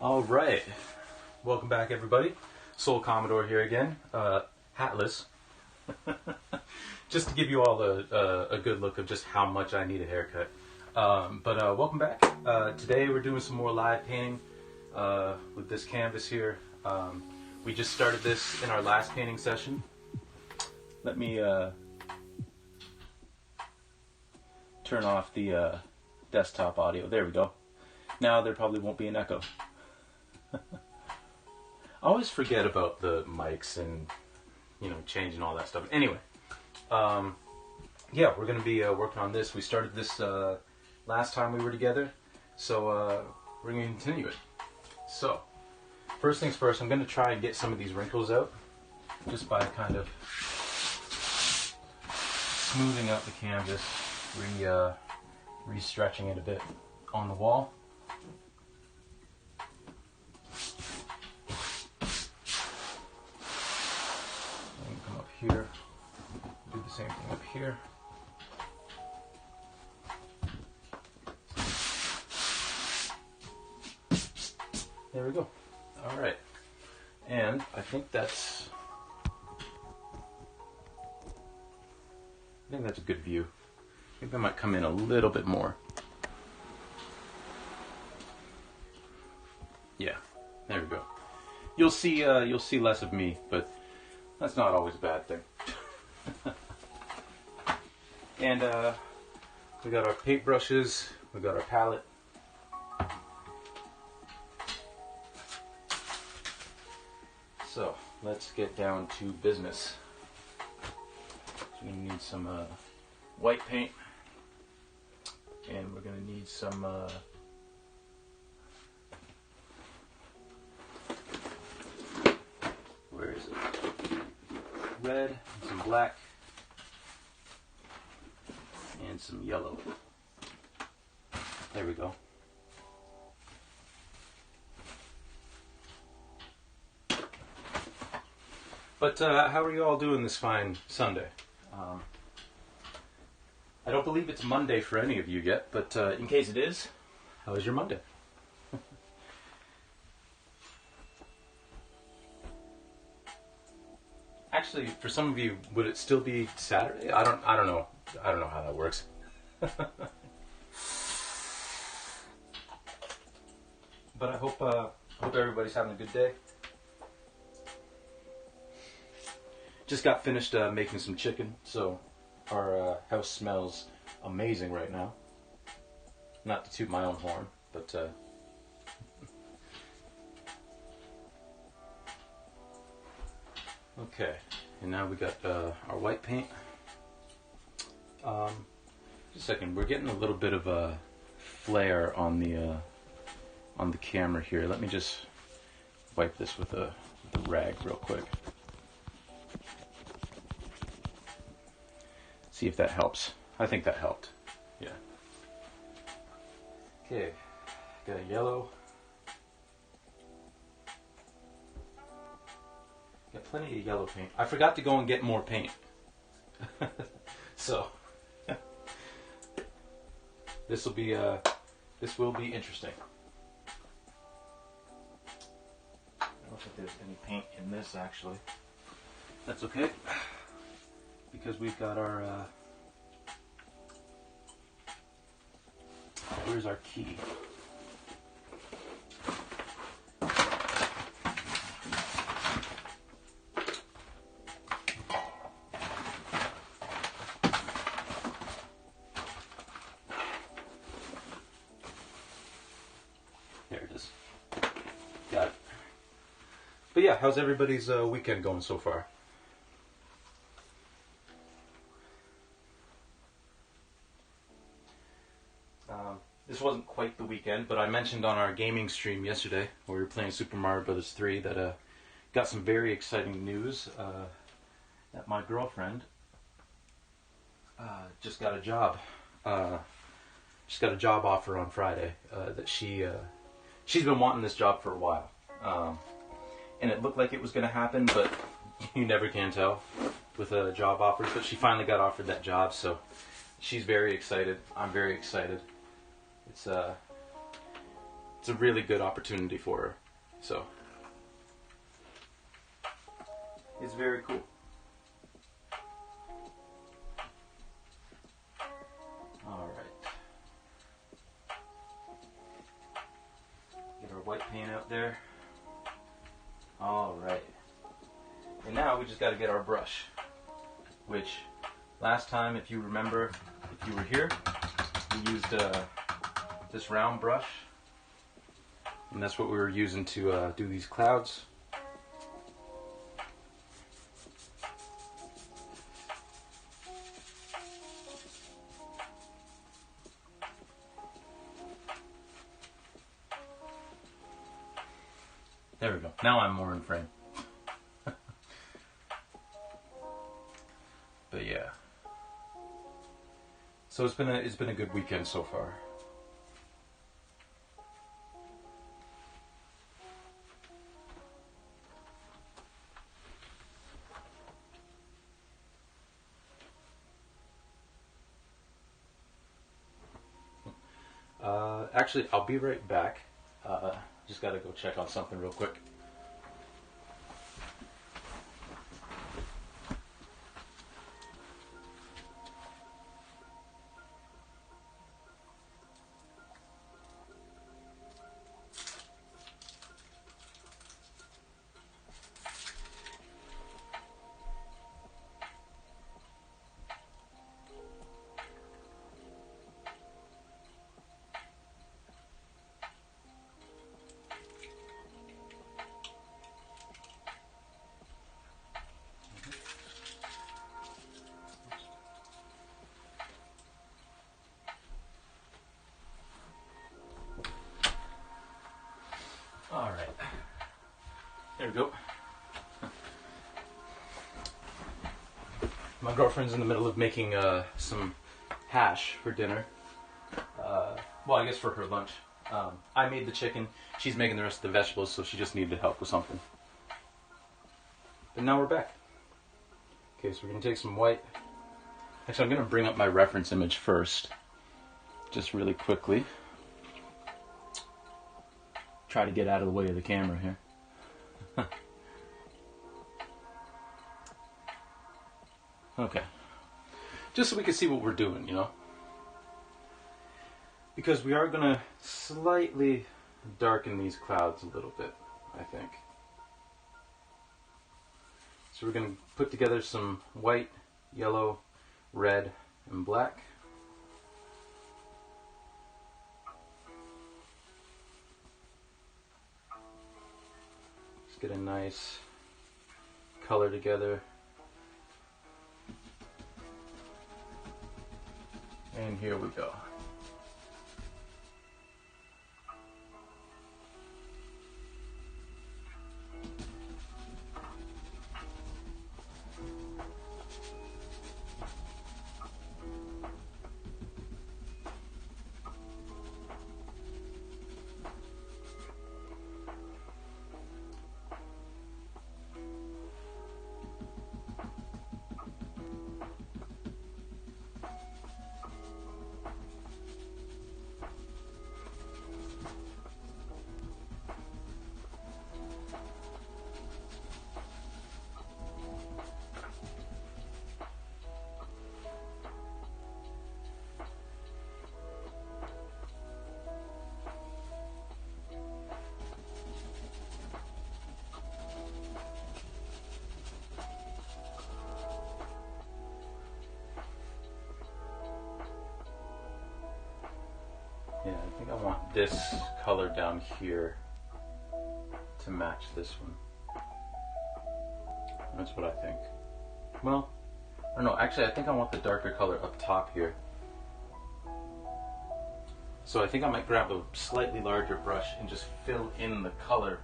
All right, welcome back, everybody. Soul Commodore here again, hatless, just to give you all a good look of just how much I need a haircut. But welcome back. Today we're doing some more live painting with this canvas here. We just started this in our last painting session. Let me turn off the desktop audio. There we go. Now there probably won't be an echo. I always forget about the mics and, changing all that stuff. Anyway, yeah, we're going to be working on this. We started this last time we were together, so we're going to continue it. So, first things first, I'm going to try and get some of these wrinkles out just by kind of smoothing out the canvas, re-stretching it a bit on the wall. Here, do the same thing up here. There we go. All right, and I think that's a good view. I think I might come in a little bit more. Yeah, there we go. You'll see less of me, but that's not always a bad thing. And we got our paint brushes, we got our palette. So let's get down to business. So we need some white paint, and we're gonna need some where is it? Red, and some black, and some yellow. There we go. But how are you all doing this fine Sunday? I don't believe it's Monday for any of you yet, but in case it is, how was your Monday? Actually, for some of you, would it still be Saturday? I don't know. I don't know how that works. But I hope everybody's having a good day. Just got finished making some chicken, so our house smells amazing right now. Not to toot my own horn, but okay, and now we got our white paint. Just a second, we're getting a little bit of a flare on the camera here. Let me just wipe this with a rag real quick. See if that helps. I think that helped. Yeah. Okay, got a yellow. Got plenty of yellow paint. I forgot to go and get more paint. So this will be interesting. I don't think there's any paint in this actually. That's okay, because we've got our where's our key? There it is. Got it. But yeah, how's everybody's weekend going so far? This wasn't quite the weekend, but I mentioned on our gaming stream yesterday, where we were playing Super Mario Bros. 3, that got some very exciting news that my girlfriend just got a job. Just got a job offer on Friday that she's been wanting this job for a while, and it looked like it was going to happen, but you never can tell with job offers. But she finally got offered that job, so she's very excited. I'm very excited. It's it's a really good opportunity for her. So it's very cool. All right. Get our white paint out there. All right. And now we just got to get our brush, which last time, if you remember, if you were here, we used this round brush, and that's what we were using to do these clouds. There we go. Now I'm more in frame. But yeah. So it's been a good weekend so far. Actually, I'll be right back. Just gotta go check on something real quick. All right, there we go. My girlfriend's in the middle of making some hash for dinner. Well, I guess for her lunch. I made the chicken. She's making the rest of the vegetables, so she just needed help with something. But now we're back. Okay, so we're gonna take some white. Actually, I'm gonna bring up my reference image first, just really quickly. Try to get out of the way of the camera here. Okay. Just so we can see what we're doing, you know? Because we are going to slightly darken these clouds a little bit, I think. So we're going to put together some white, yellow, red, and black. Get a nice color together. And here we go. Yeah, I think I want this color down here to match this one. That's what I think. Well, I don't know. Actually, I think I want the darker color up top here. So I think I might grab a slightly larger brush and just fill in the color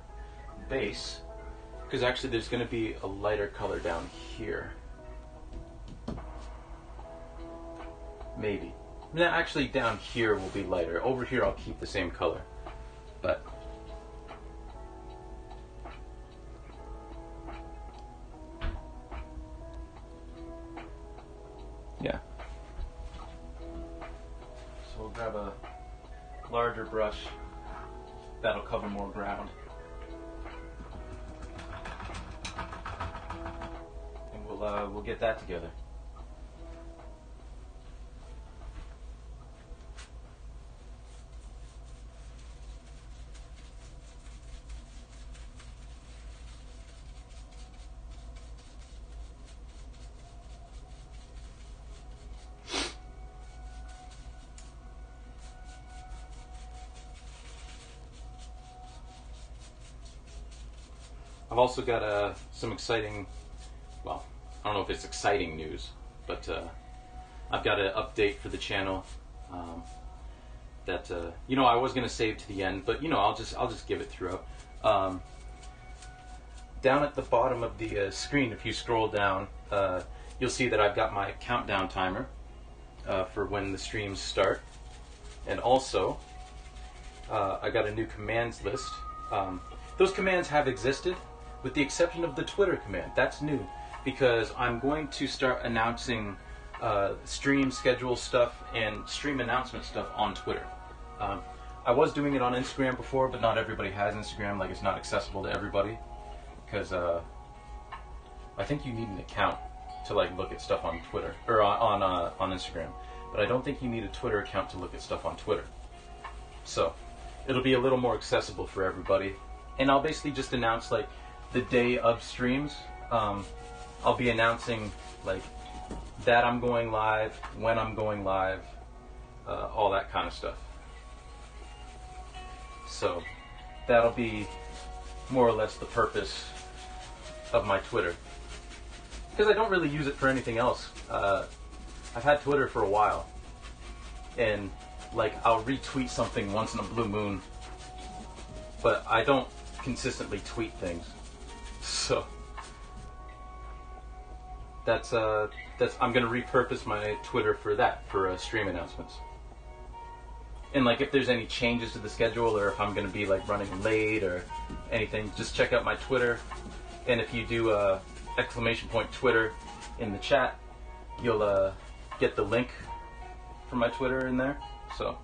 base. Because actually there's going to be a lighter color down here. Maybe. No, actually down here will be lighter. Over here I'll keep the same color. But yeah. So we'll grab a larger brush. that'll cover more ground. And we'll get that together. I've also got some exciting, well, I don't know if it's exciting news, but I've got an update for the channel that you know, I was gonna save to the end, but you know, I'll just give it throughout. Down at the bottom of the screen, if you scroll down, you'll see that I've got my countdown timer for when the streams start, and also I got a new commands list. Those commands have existed, with the exception of the Twitter command. That's new, because I'm going to start announcing stream schedule stuff and stream announcement stuff on Twitter. I was doing it on Instagram before, but not everybody has Instagram. Like, it's not accessible to everybody, because I think you need an account to like look at stuff on Twitter or on Instagram, but I don't think you need a Twitter account to look at stuff on Twitter. So it'll be a little more accessible for everybody, and I'll basically just announce like the day of streams. I'll be announcing like that I'm going live, when I'm going live, all that kind of stuff. So that'll be more or less the purpose of my Twitter, because I don't really use it for anything else. I've had Twitter for a while, and like I'll retweet something once in a blue moon, but I don't consistently tweet things. So that's I'm gonna repurpose my Twitter for that, for stream announcements. And like if there's any changes to the schedule, or if I'm gonna be like running late or anything, just check out my Twitter. And if you do !Twitter in the chat, you'll get the link for my Twitter in there. So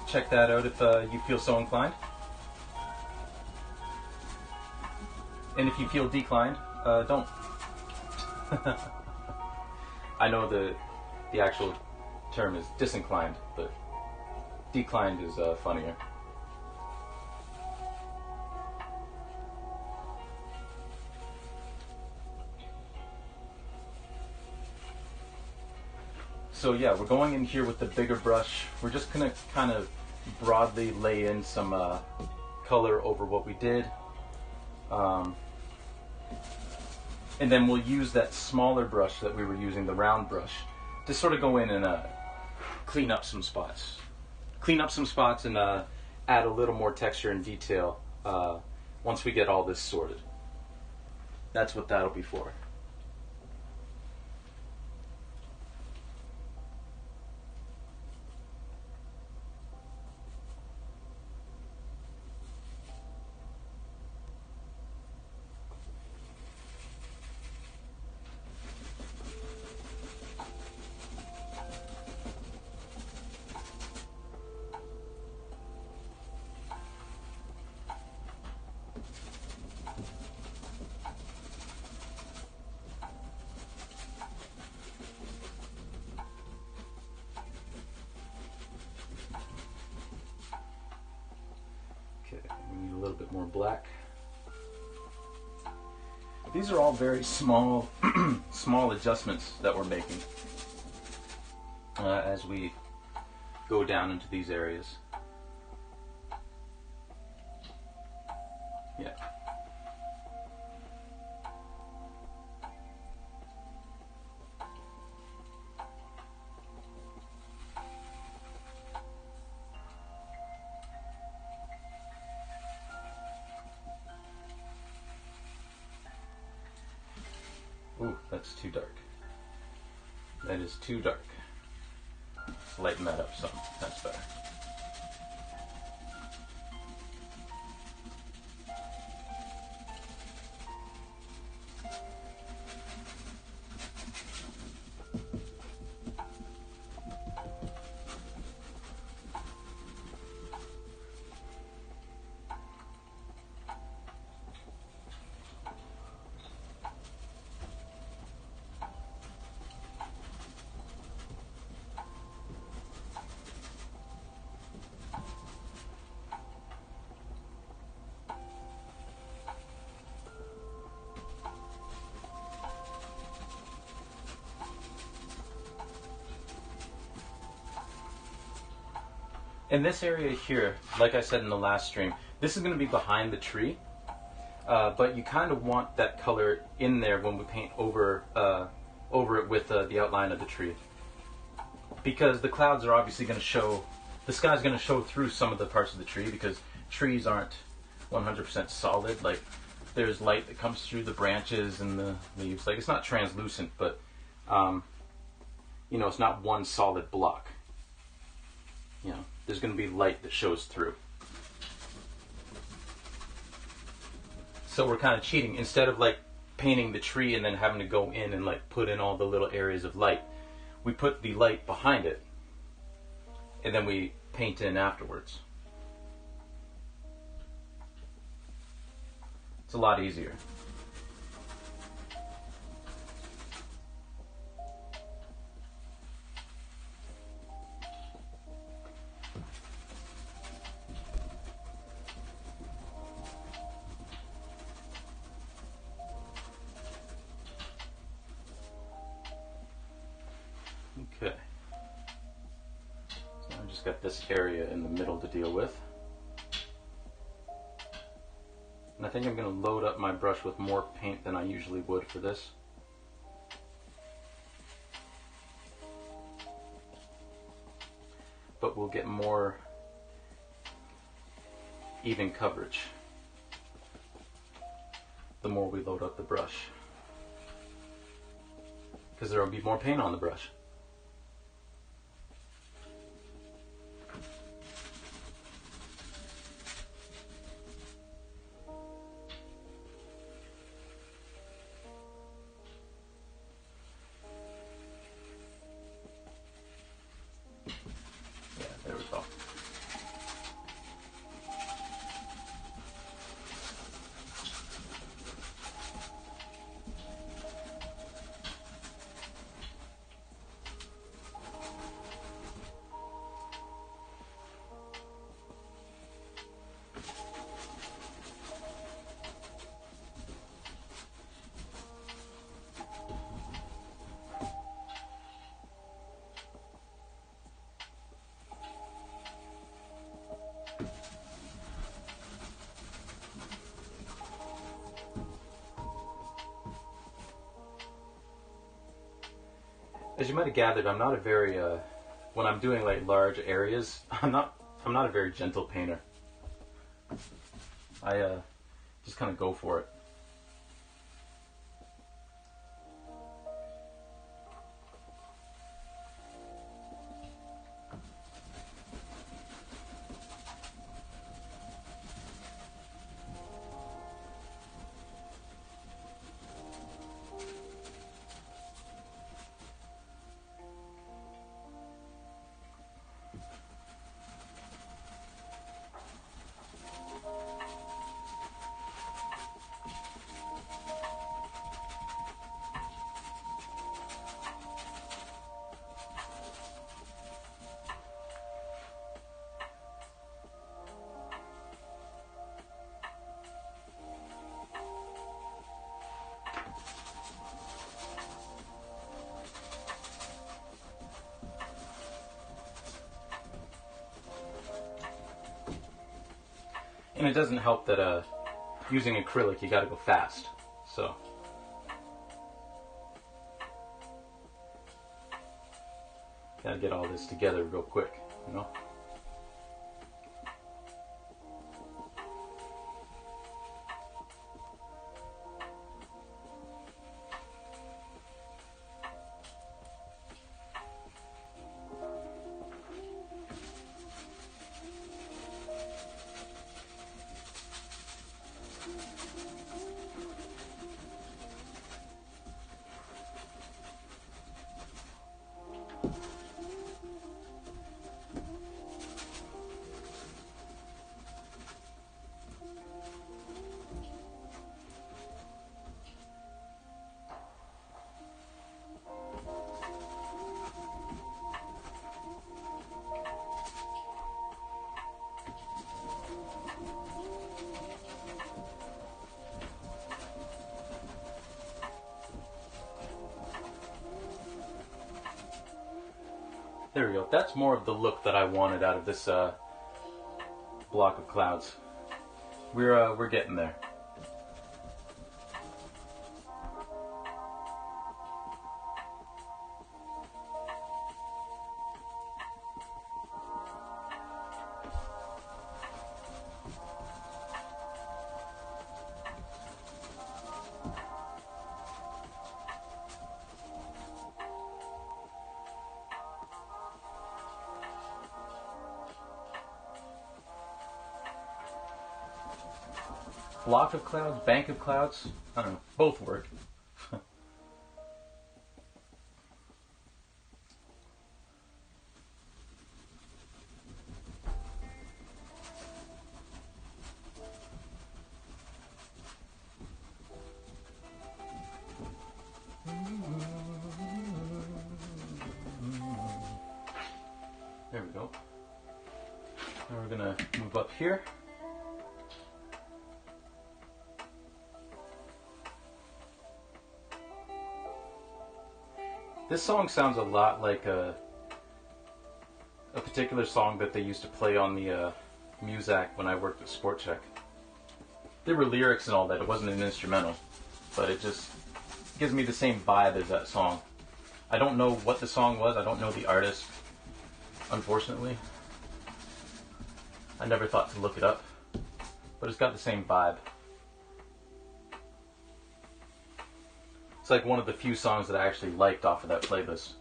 check that out if you feel so inclined. And if you feel declined, don't. I know the actual term is disinclined, but declined is funnier. So yeah, we're going in here with the bigger brush. We're just gonna kind of broadly lay in some color over what we did. And then we'll use that smaller brush that we were using, the round brush, to sort of go in and clean up some spots. Clean up some spots and add a little more texture and detail once we get all this sorted. That's what that'll be for. We need a little bit more black. These are all very small, small adjustments that we're making as we go down into these areas. Yeah. Ooh, that's too dark. That is too dark. Let's lighten that up some. That's better. In this area here, like I said in the last stream, this is going to be behind the tree, but you kind of want that color in there when we paint over it with the outline of the tree. Because the clouds are obviously going to show, the sky's going to show through some of the parts of the tree because trees aren't 100% solid. Like, there's light that comes through the branches and the leaves. Like, it's not translucent, but, you know, it's not one solid block. You know, there's going to be light that shows through. So we're kind of cheating. Instead of like painting the tree and then having to go in and like put in all the little areas of light, we put the light behind it and then we paint in afterwards. It's a lot easier. Okay, so I just got this area in the middle to deal with. And I think I'm going to load up my brush with more paint than I usually would for this. But we'll get more even coverage the more we load up the brush. Because there will be more paint on the brush. There we go. As you might have gathered, I'm not a very, when I'm doing like large areas, I'm not a very gentle painter. I just kind of go for it. And it doesn't help that using acrylic you gotta go fast. So gotta get all this together real quick, you know? There we go. That's more of the look that I wanted out of this block of clouds. We're getting there. Block of clouds, bank of clouds, I don't know, both work. There we go. Now we're gonna move up here. This song sounds a lot like a particular song that they used to play on the Muzak when I worked at Sport Check. There were lyrics and all that, it wasn't an instrumental, but it just gives me the same vibe as that song. I don't know what the song was, I don't know the artist, unfortunately. I never thought to look it up, but it's got the same vibe. It's like one of the few songs that I actually liked off of that playlist.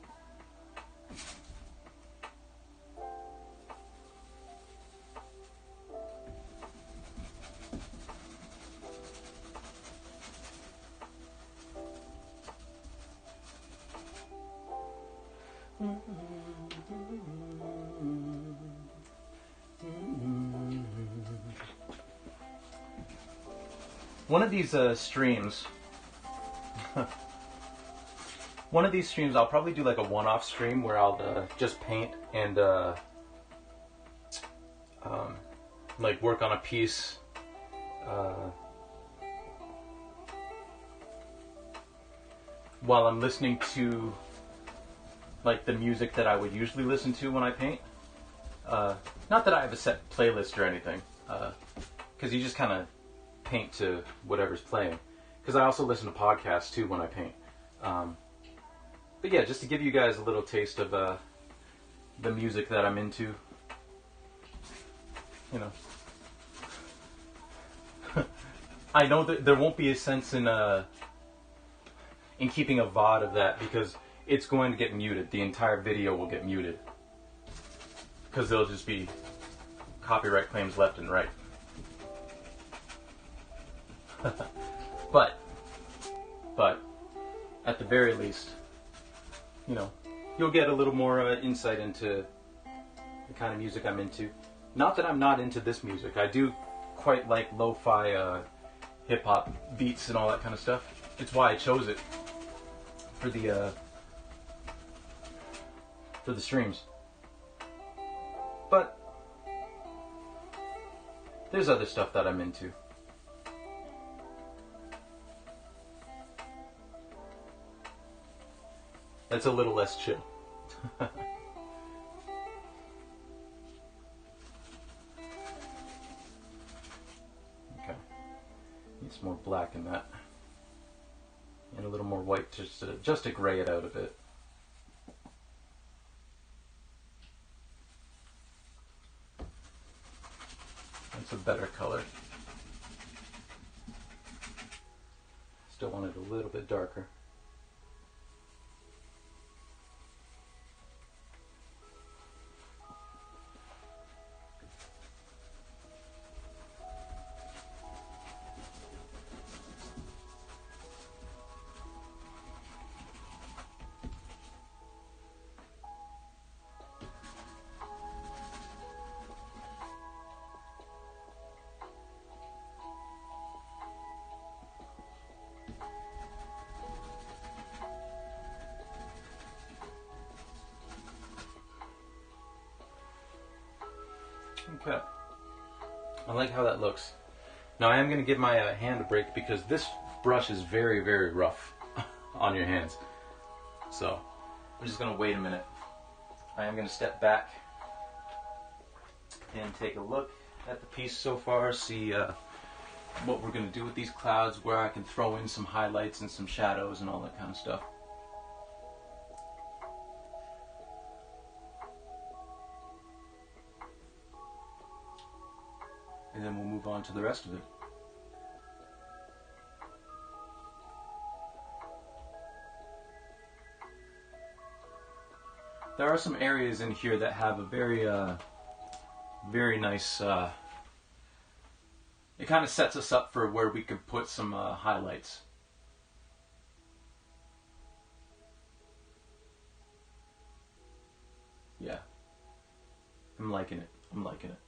One of these streams, I'll probably do like a one-off stream where I'll just paint and like work on a piece. While I'm listening to like the music that I would usually listen to when I paint. Not that I have a set playlist or anything, because you just kind of paint to whatever's playing. Because I also listen to podcasts too when I paint. But yeah, just to give you guys a little taste of the music that I'm into. You know, I know that there won't be a sense in keeping a VOD of that because it's going to get muted. The entire video will get muted because there'll just be copyright claims left and right. But at the very least, you know, you'll get a little more insight into the kind of music I'm into. Not that I'm not into this music. I do quite like lo-fi hip-hop beats and all that kind of stuff. It's why I chose it for the streams. But there's other stuff that I'm into. That's a little less chill. Okay. Need some more black in that. And a little more white just to gray it out a bit. That's a better color. Still want it a little bit darker. Okay. I like how that looks. Now I am going to give my hand a break because this brush is very, very rough on your hands. So I'm just going to wait a minute. I am going to step back and take a look at the piece so far, see what we're going to do with these clouds, where I can throw in some highlights and some shadows and all that kind of stuff. And then we'll move on to the rest of it. There are some areas in here that have a very nice, it kind of sets us up for where we could put some highlights. Yeah. I'm liking it. I'm liking it.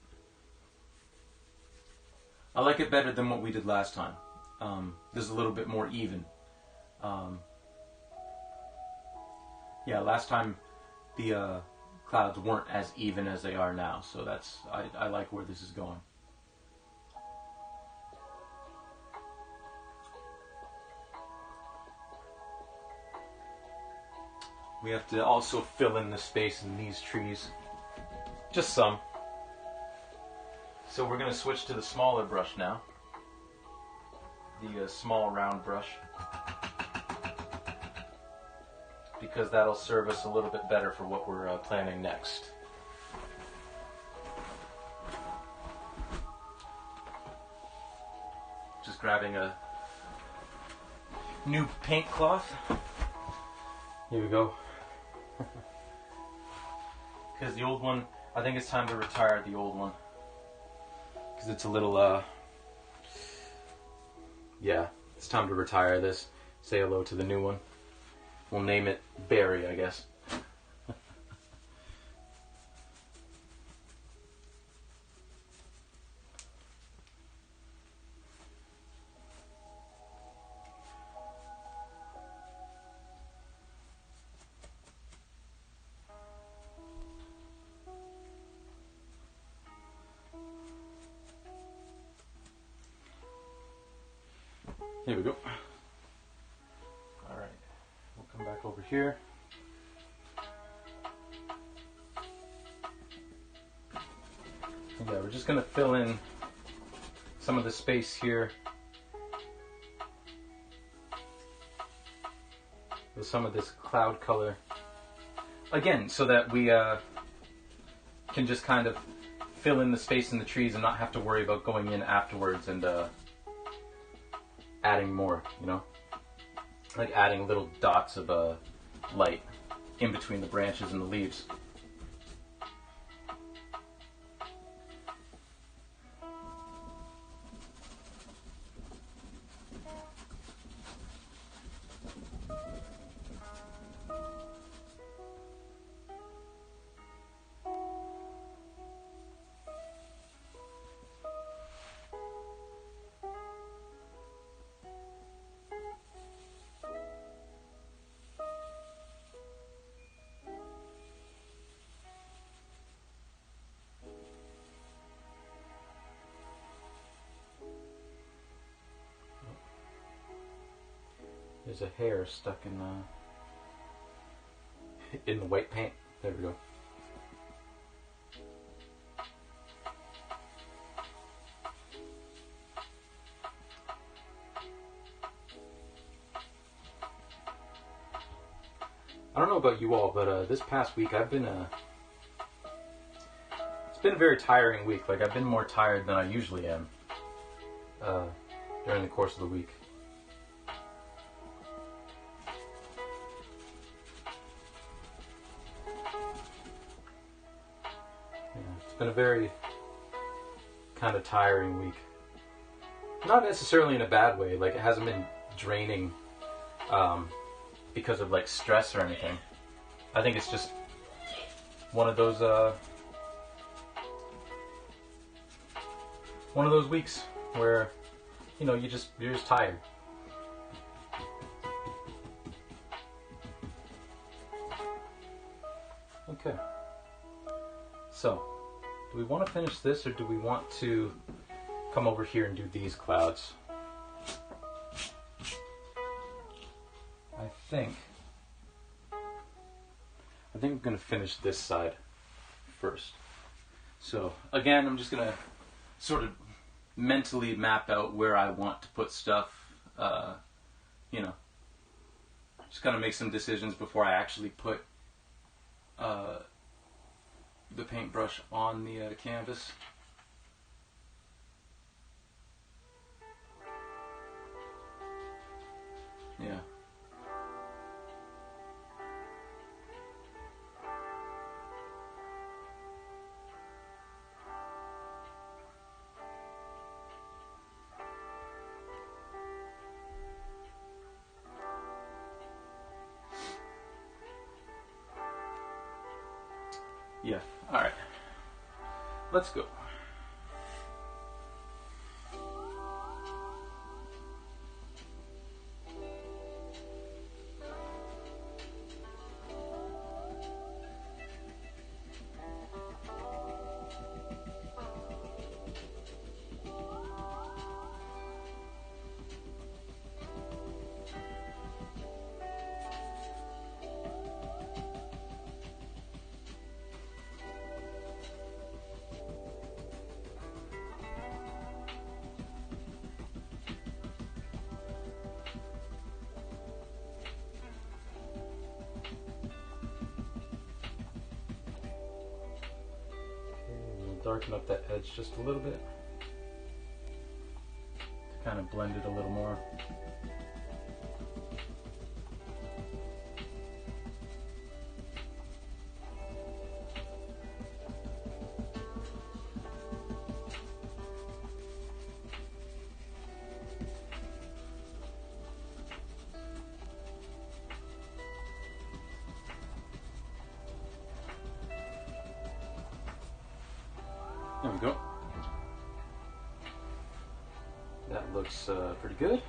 I like it better than what we did last time. This is a little bit more even. Yeah, last time the clouds weren't as even as they are now, so that's I like where this is going. We have to also fill in the space in these trees, just some. So we're going to switch to the smaller brush now, the small round brush, because that'll serve us a little bit better for what we're planning next. Just grabbing a new paint cloth. Here we go. Because the old one, I think it's time to retire the old one. Because it's a little, yeah, it's time to retire this. Say hello to the new one. We'll name it Barry, I guess. Here we go. Alright, we'll come back over here. Yeah, we're just going to fill in some of the space here with some of this cloud color. Again, so that we can just kind of fill in the space in the trees and not have to worry about going in afterwards and adding more, you know? Like adding little dots of light in between the branches and the leaves. There's a hair stuck in the white paint. There we go. I don't know about you all, but this past week I've been it's been a very tiring week. Like, I've been more tired than I usually am during the course of the week. It's been a very kind of tiring week. Not necessarily in a bad way. Like, it hasn't been draining because of like stress or anything. I think it's just one of those weeks where, you know, you're just tired. Okay. So, do we want to finish this, or do we want to come over here and do these clouds? I think I'm going to finish this side first. So, again, I'm just going to sort of mentally map out where I want to put stuff. You know, just kind of make some decisions before I actually put the paintbrush on the canvas. Yeah. Yeah. All right. Let's go. Darken up that edge just a little bit to kind of blend it a little more. There we go. That looks pretty good.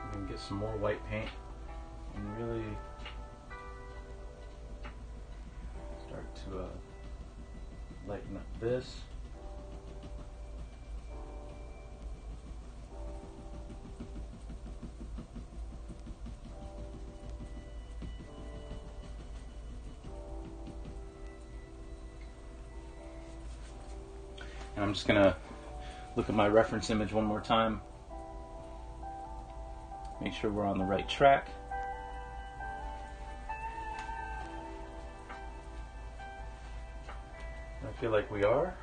We can get some more white paint and really start to lighten up this. And I'm just gonna look at my reference image one more time. Make sure we're on the right track. I feel like we are.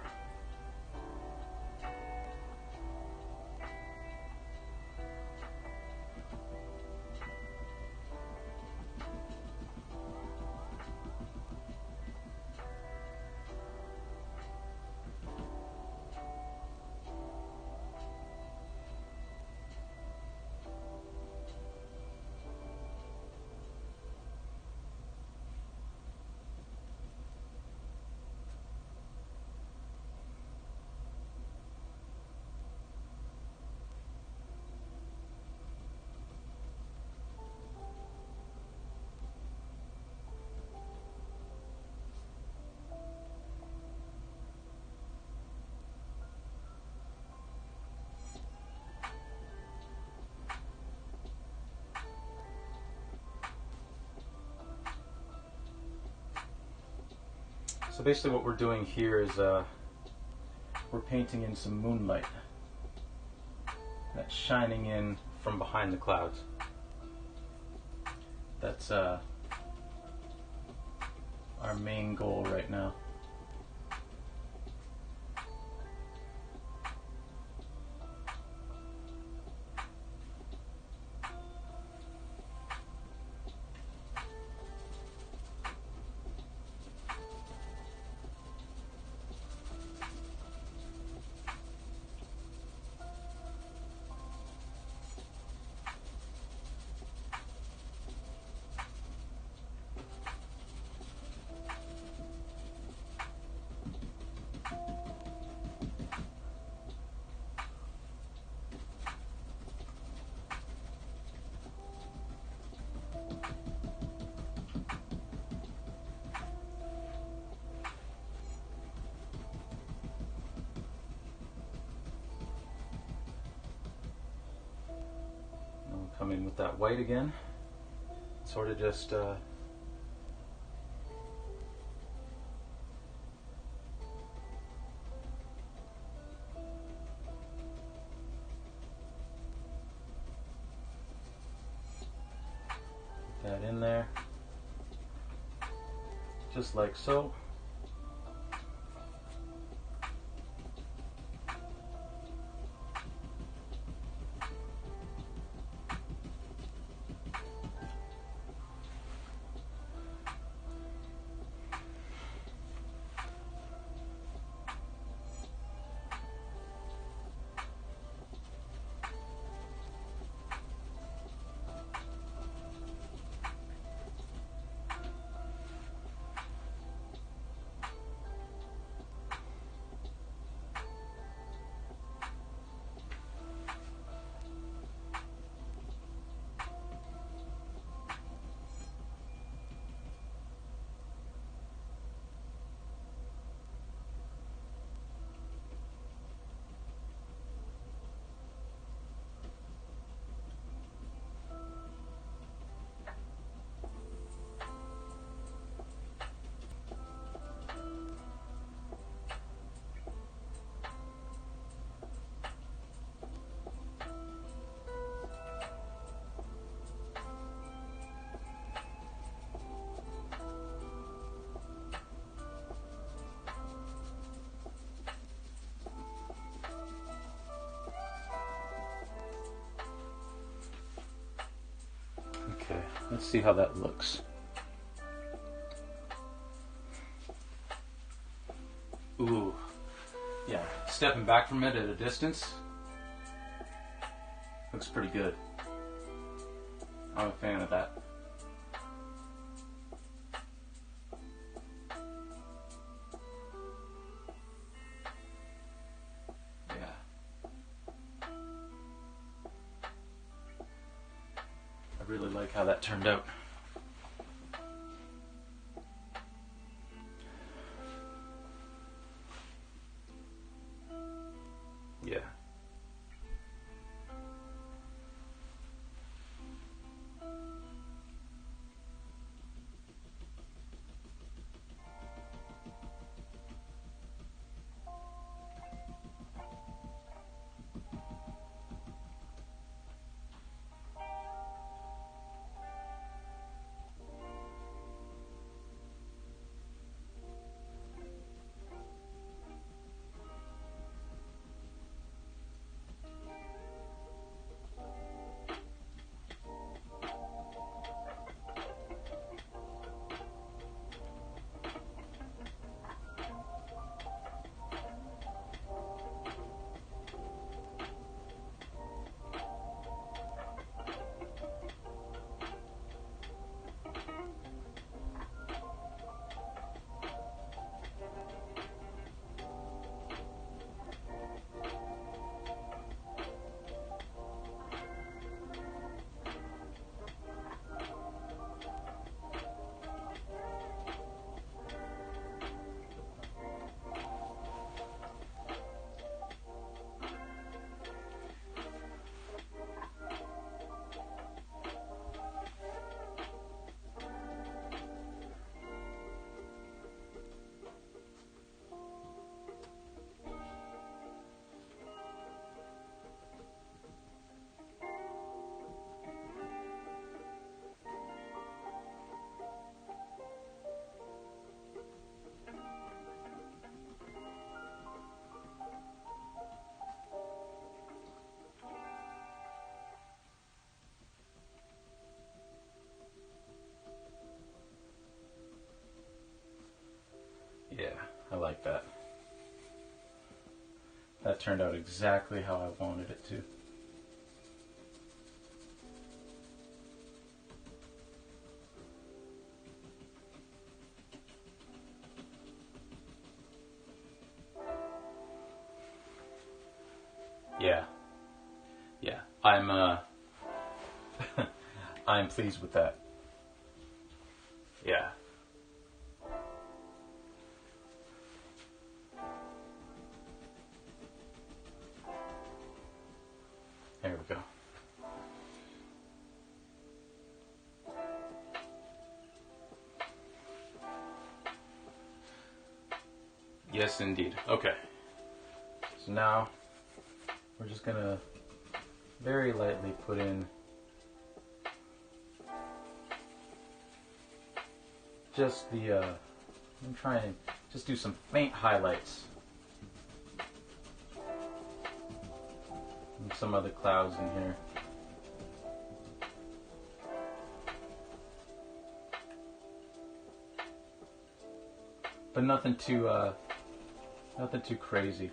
So basically what we're doing here is we're painting in some moonlight that's shining in from behind the clouds. That's our main goal right now. Come in with that white again, sort of just just like so. Okay, let's see how that looks. Ooh, yeah, stepping back from it at a distance, looks pretty good. I'm a fan of that. Yeah. I really like how that turned out. Yeah. Yeah, I like that. That turned out exactly how I wanted it to. Yeah. Yeah. I'm pleased with that. Yeah. There we go. Yes, indeed. Okay. So now we're just gonna very lightly put in just the I'm trying to just do some faint highlights. And some other clouds in here. But nothing too crazy.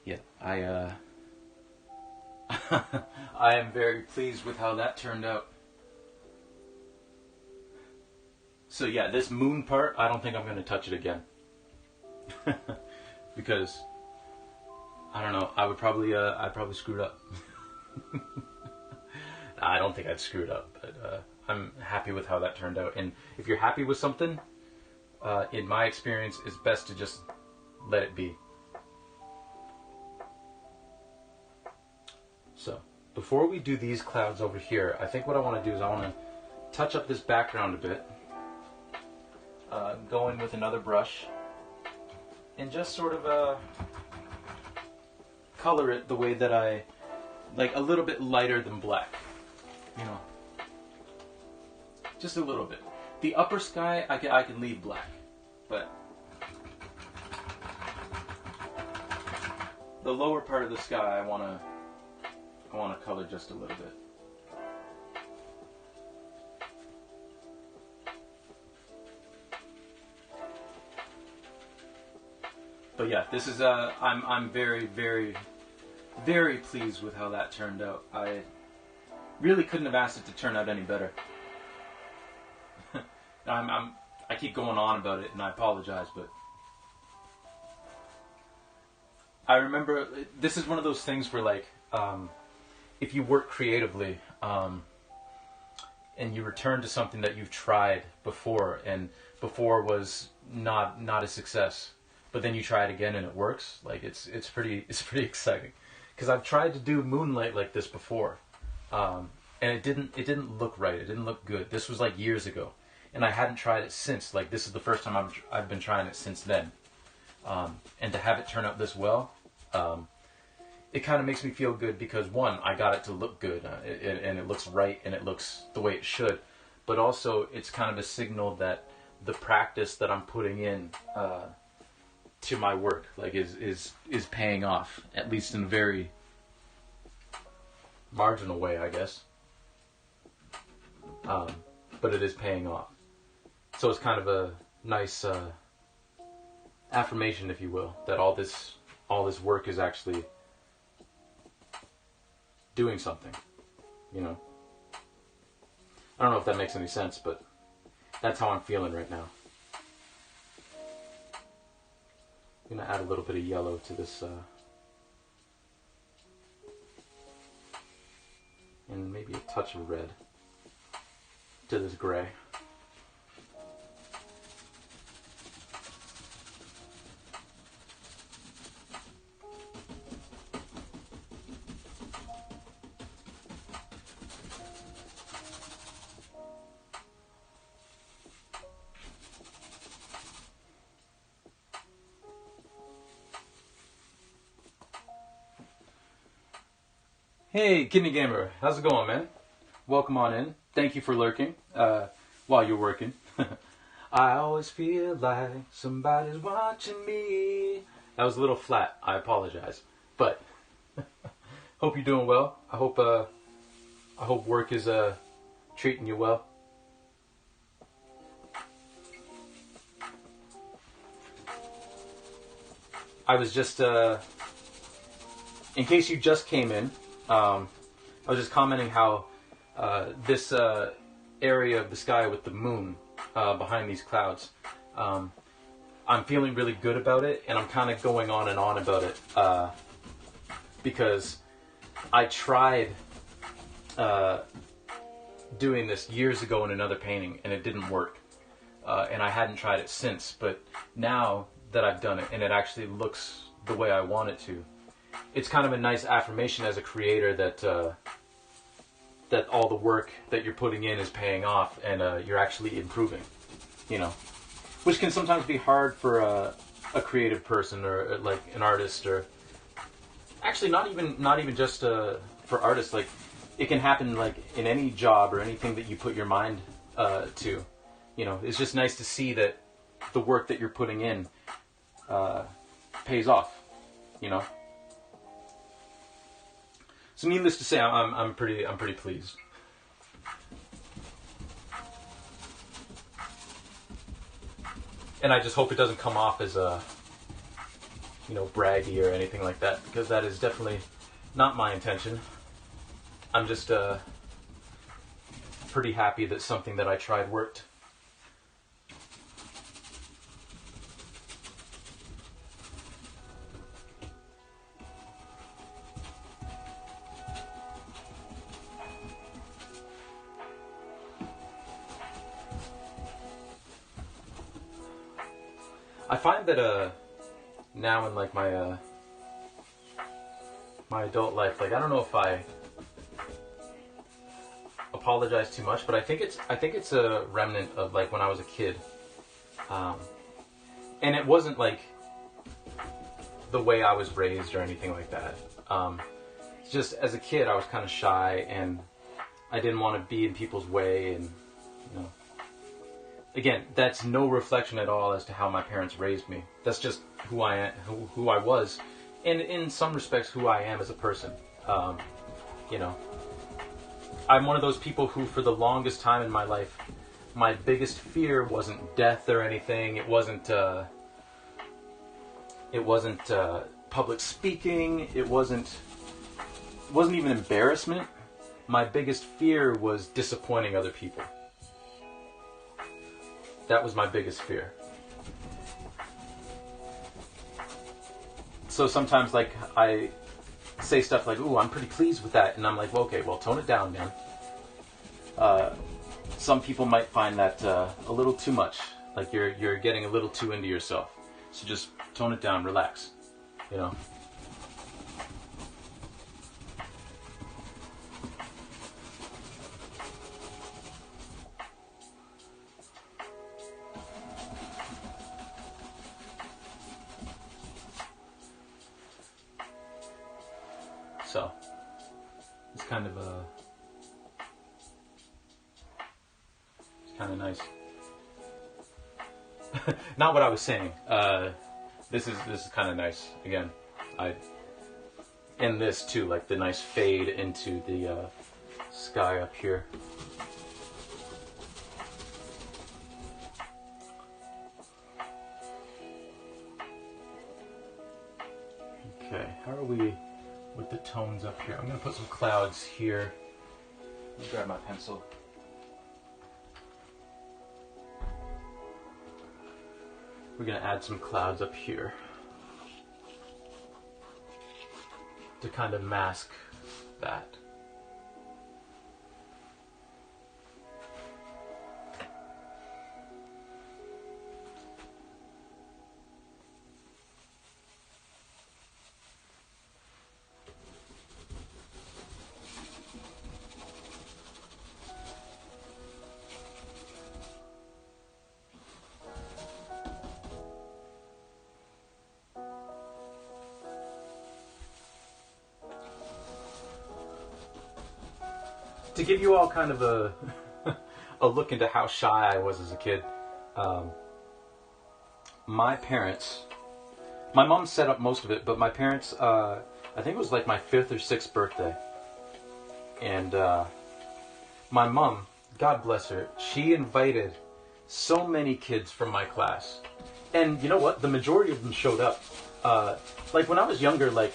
Yeah, I am very pleased with how that turned out. So yeah, this moon part, I don't think I'm going to touch it again. Because, I don't know, I'd probably screw it up. I don't think I'd screw it up, but I'm happy with how that turned out. And if you're happy with something, in my experience, it's best to just let it be. So, before we do these clouds over here, I think what I want to do is I want to touch up this background a bit. Go in with another brush and just sort of color it the way that I like, a little bit lighter than black, you know, just a little bit. The upper sky I can leave black, but the lower part of the sky I want to color just a little bit. But yeah, this is I'm very, very, very pleased with how that turned out. I really couldn't have asked it to turn out any better. I keep going on about it, and I apologize, but I remember this is one of those things where, like, if you work creatively and you return to something that you've tried before and before was not a success, but then you try it again and it works, like it's pretty exciting. Because I've tried to do Moonlit like this before, and it didn't look right. It didn't look good. This was like years ago, and I hadn't tried it since. Like, this is the first time I've been trying it since then, and to have it turn out this well, it kind of makes me feel good because, one, I got it to look good, and it looks right, and it looks the way it should, but also it's kind of a signal that the practice that I'm putting in to my work, like, is paying off, at least in a very marginal way, I guess. But it is paying off. So it's kind of a nice affirmation, if you will, that all this work is actually doing something, you know. I don't know if that makes any sense, but that's how I'm feeling right now. I'm going to add a little bit of yellow to this, and maybe a touch of red to this gray. Hey, Kidney Gamer, how's it going, man? Welcome on in. Thank you for lurking while you're working. I always feel like somebody's watching me. That was a little flat. I apologize, but hope you're doing well. I hope work is treating you well. I was just in case you just came in. I was just commenting how this area of the sky with the moon behind these clouds, I'm feeling really good about it, and I'm kind of going on and on about it because I tried doing this years ago in another painting, and it didn't work, and I hadn't tried it since, but now that I've done it and it actually looks the way I want it to, it's kind of a nice affirmation as a creator that that all the work that you're putting in is paying off, and you're actually improving, you know, which can sometimes be hard for a creative person, or like an artist, or actually not even just for artists. Like, it can happen like in any job or anything that you put your mind to. You know, it's just nice to see that the work that you're putting in pays off. You know. So needless to say, I'm pretty pleased. And I just hope it doesn't come off as braggy or anything like that, because that is definitely not my intention. I'm just pretty happy that something that I tried worked. I find that now in like my adult life, like, I don't know if I apologize too much, but I think it's a remnant of like when I was a kid, and it wasn't like the way I was raised or anything like that. Just as a kid, I was kind of shy, and I didn't want to be in people's way, and again, that's no reflection at all as to how my parents raised me. That's just who I am, who I was, and in some respects, who I am as a person. I'm one of those people who, for the longest time in my life, my biggest fear wasn't death or anything. It wasn't public speaking. It wasn't even embarrassment. My biggest fear was disappointing other people. That was my biggest fear. So sometimes, like, I say stuff like, "Ooh, I'm pretty pleased with that," and I'm like, "Well, okay, well, tone it down, man." Some people might find that a little too much. Like, you're getting a little too into yourself. So just tone it down, relax, you know. So, it's kind of nice. Not what I was saying. This is kind of nice. Again, and this too, like the nice fade into the sky up here. Okay, how are we with the tones up here? I'm gonna put some clouds here. Let me grab my pencil. We're gonna add some clouds up here to kind of mask that. To give you all kind of a look into how shy I was as a kid, my parents, my mom set up most of it, but my parents, I think it was like my 5th or 6th birthday, and my mom, God bless her, she invited so many kids from my class, and you know what, the majority of them showed up. Like when I was younger, like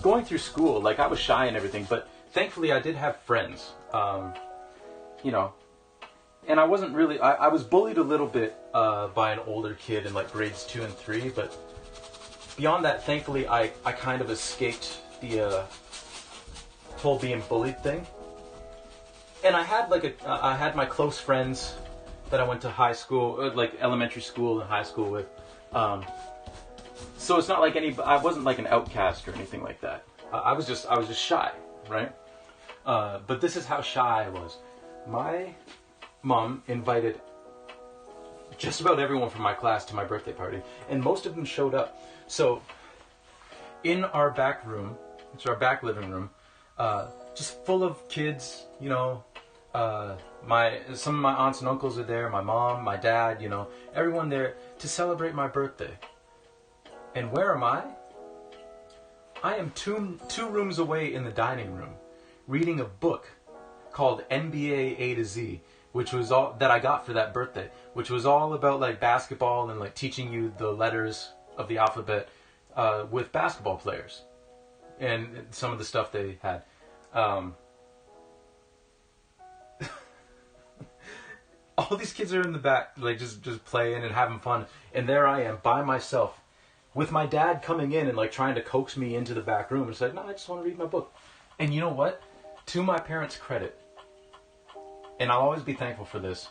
going through school, like I was shy and everything, but thankfully, I did have friends, and I wasn't really, I was bullied a little bit by an older kid in like grades 2 and 3, but beyond that, thankfully, I kind of escaped the whole being bullied thing. And I had my close friends that I went to high school, like elementary school and high school with. So it's not like I wasn't like an outcast or anything like that. I was just shy, right? But this is how shy I was. My mom invited just about everyone from my class to my birthday party, and most of them showed up. So in our back room, it's our back living room, just full of kids, you know, some of my aunts and uncles are there, my mom, my dad, you know, everyone there to celebrate my birthday. And where am I? I am two rooms away in the dining room, reading a book called NBA A to Z, which was all that I got for that birthday, which was all about like basketball and like teaching you the letters of the alphabet with basketball players and some of the stuff they had. All these kids are in the back, like just playing and having fun, and there I am by myself, with my dad coming in and like trying to coax me into the back room. It's like, no, I just want to read my book. And you know what? To my parents' credit, and I'll always be thankful for this.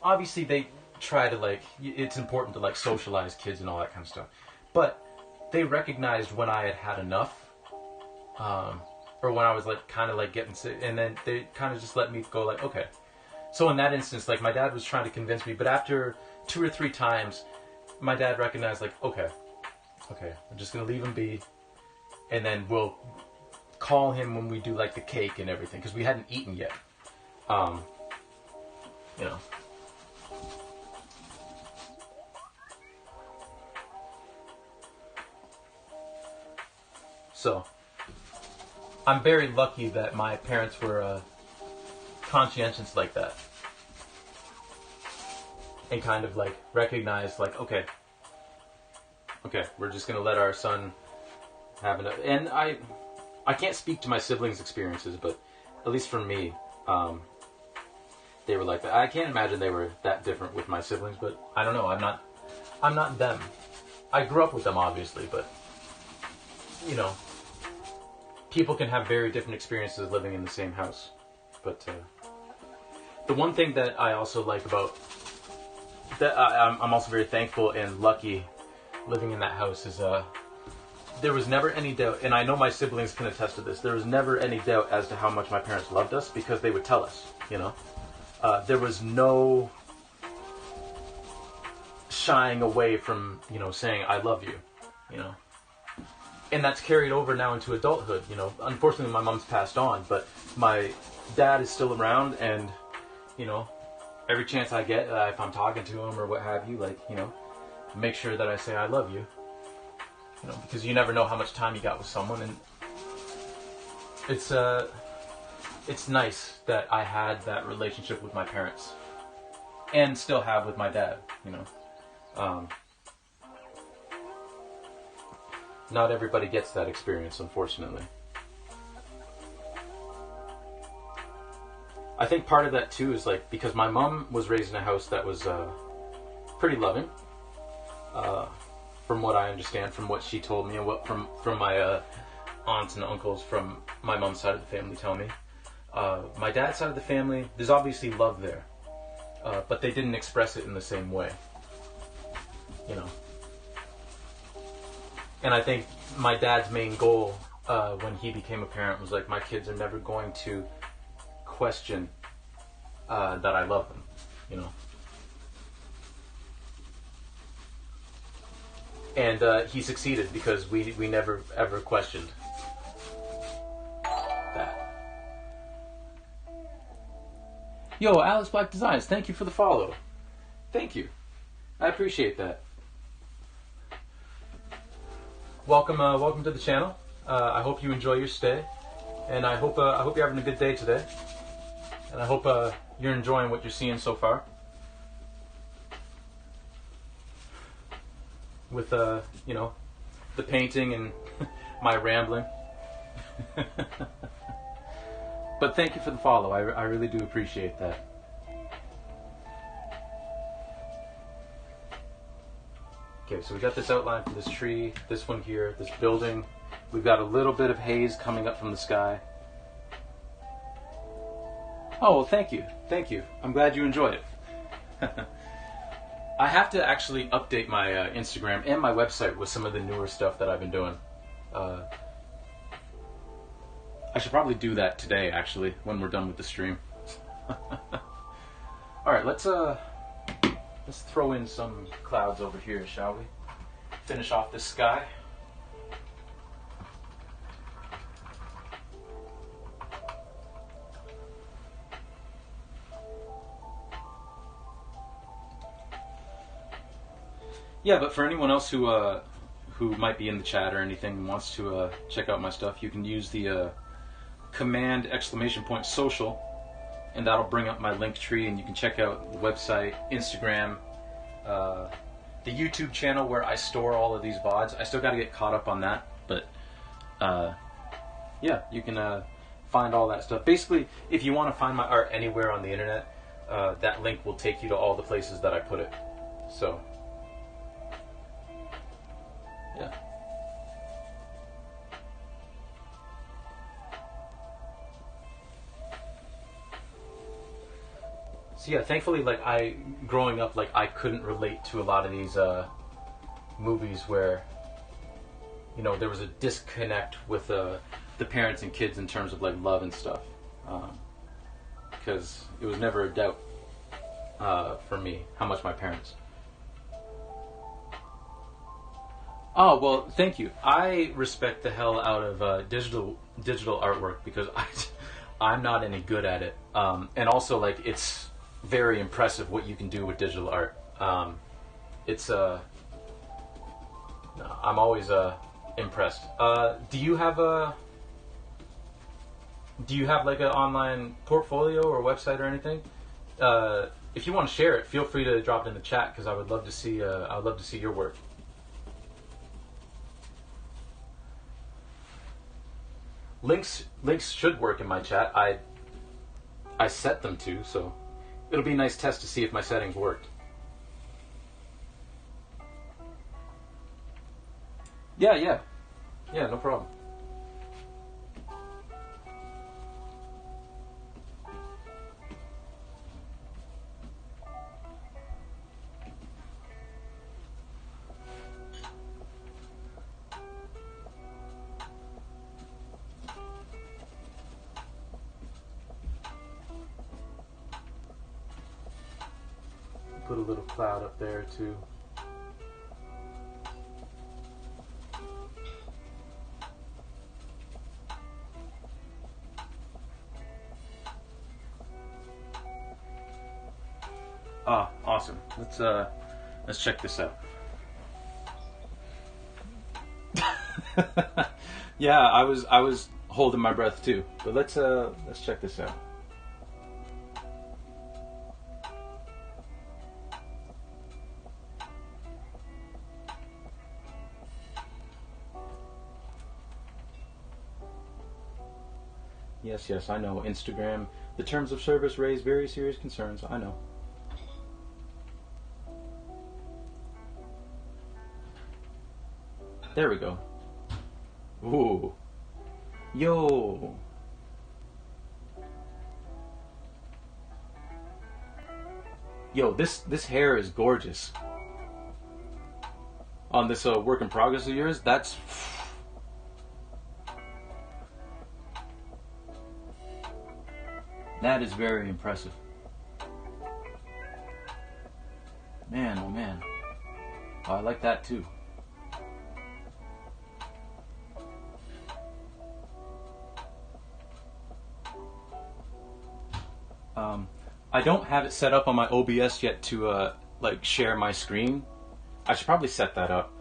Obviously, they try to like. It's important to like socialize kids and all that kind of stuff, but they recognized when I had had enough, or when I was like kind of like getting sick, and then they kind of just let me go like, okay. So in that instance, like my dad was trying to convince me, but after 2 or 3 times, my dad recognized like, okay, I'm just gonna leave him be, and then we'll call him when we do like the cake and everything, because we hadn't eaten yet. You know. So, I'm very lucky that my parents were conscientious like that. And kind of like recognized like, okay, we're just going to let our son have enough. And I can't speak to my siblings' experiences, but at least for me, they were like that. I can't imagine they were that different with my siblings, but I don't know. I'm not them. I grew up with them, obviously, but, you know, people can have very different experiences living in the same house. But the one thing that I also like about that, I'm also very thankful and lucky living in that house is there was never any doubt, and I know my siblings can attest to this, there was never any doubt as to how much my parents loved us, because they would tell us, you know. There was no shying away from, you know, saying, I love you, you know. And that's carried over now into adulthood, you know. Unfortunately, my mom's passed on, but my dad is still around, and, you know, every chance I get, if I'm talking to him or what have you, like, you know, make sure that I say I love you. You know, because you never know how much time you got with someone, and it's nice that I had that relationship with my parents, and still have with my dad, you know. Not everybody gets that experience, unfortunately. I think part of that too is like, because my mom was raised in a house that was pretty loving, from what I understand, from what she told me, and what from my aunts and uncles from my mom's side of the family tell me. My dad's side of the family, there's obviously love there, but they didn't express it in the same way, you know. And I think my dad's main goal when he became a parent was like, my kids are never going to question that I love them, you know. And he succeeded, because we never ever questioned that. Yo, Alex Black Designs, thank you for the follow. Thank you. I appreciate that. Welcome to the channel. I hope you enjoy your stay, and I hope you're having a good day today, and I hope you're enjoying what you're seeing so far. With you know, the painting and my rambling. But thank you for the follow. I really do appreciate that. Okay, so we got this outline for this tree, this one here, this building. We've got a little bit of haze coming up from the sky. Oh, well, thank you. Thank you. I'm glad you enjoyed it. I have to actually update my Instagram and my website with some of the newer stuff that I've been doing. I should probably do that today, actually, when we're done with the stream. All right, let's throw in some clouds over here, shall we? Finish off this sky. Yeah, but for anyone else who might be in the chat or anything and wants to check out my stuff, you can use the command !social, and that'll bring up my link tree, and you can check out the website, Instagram, the YouTube channel where I store all of these VODs. I still got to get caught up on that, but yeah, you can find all that stuff. Basically, if you want to find my art anywhere on the internet, that link will take you to all the places that I put it. So, yeah. So yeah, thankfully, like growing up, like I couldn't relate to a lot of these movies where, you know, there was a disconnect with the parents and kids in terms of like love and stuff, because it was never a doubt for me how much my parents. Oh well, thank you. I respect the hell out of digital artwork because I'm not any good at it, and also like it's very impressive what you can do with digital art. It's no, I'm always impressed. Do you have like an online portfolio or website or anything? If you want to share it, feel free to drop it in the chat because I would love to see. I would love to see your work. Links should work in my chat. I set them to, so it'll be a nice test to see if my settings worked. Yeah, no problem. Put a little cloud up there too. Ah, awesome. Let's check this out. Yeah, I was holding my breath too. But let's check this out. Yes, I know. Instagram, the terms of service raise very serious concerns. I know. There we go. Ooh. Yo. Yo, this hair is gorgeous. On this work in progress of yours, that's... That is very impressive. Man, oh man. Oh, I like that too. I don't have it set up on my OBS yet to like share my screen. I should probably set that up.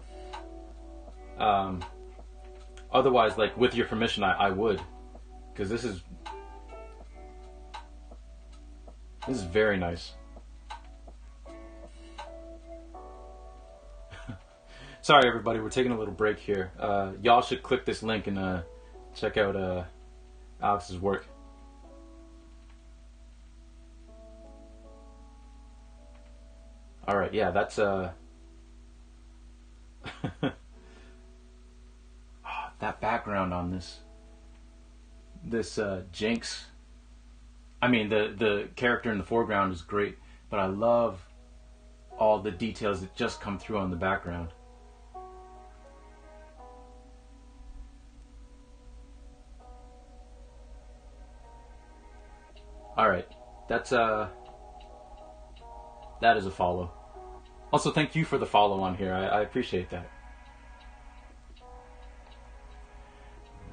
Otherwise, like with your permission, I would, because this is very nice. Sorry, everybody, we're taking a little break here. Y'all should click this link and check out Alex's work. All right, yeah, that's that background on this Jinx. I mean, the character in the foreground is great, but I love all the details that just come through on the background. All right, that's that is a follow. Also, thank you for the follow on here. I appreciate that.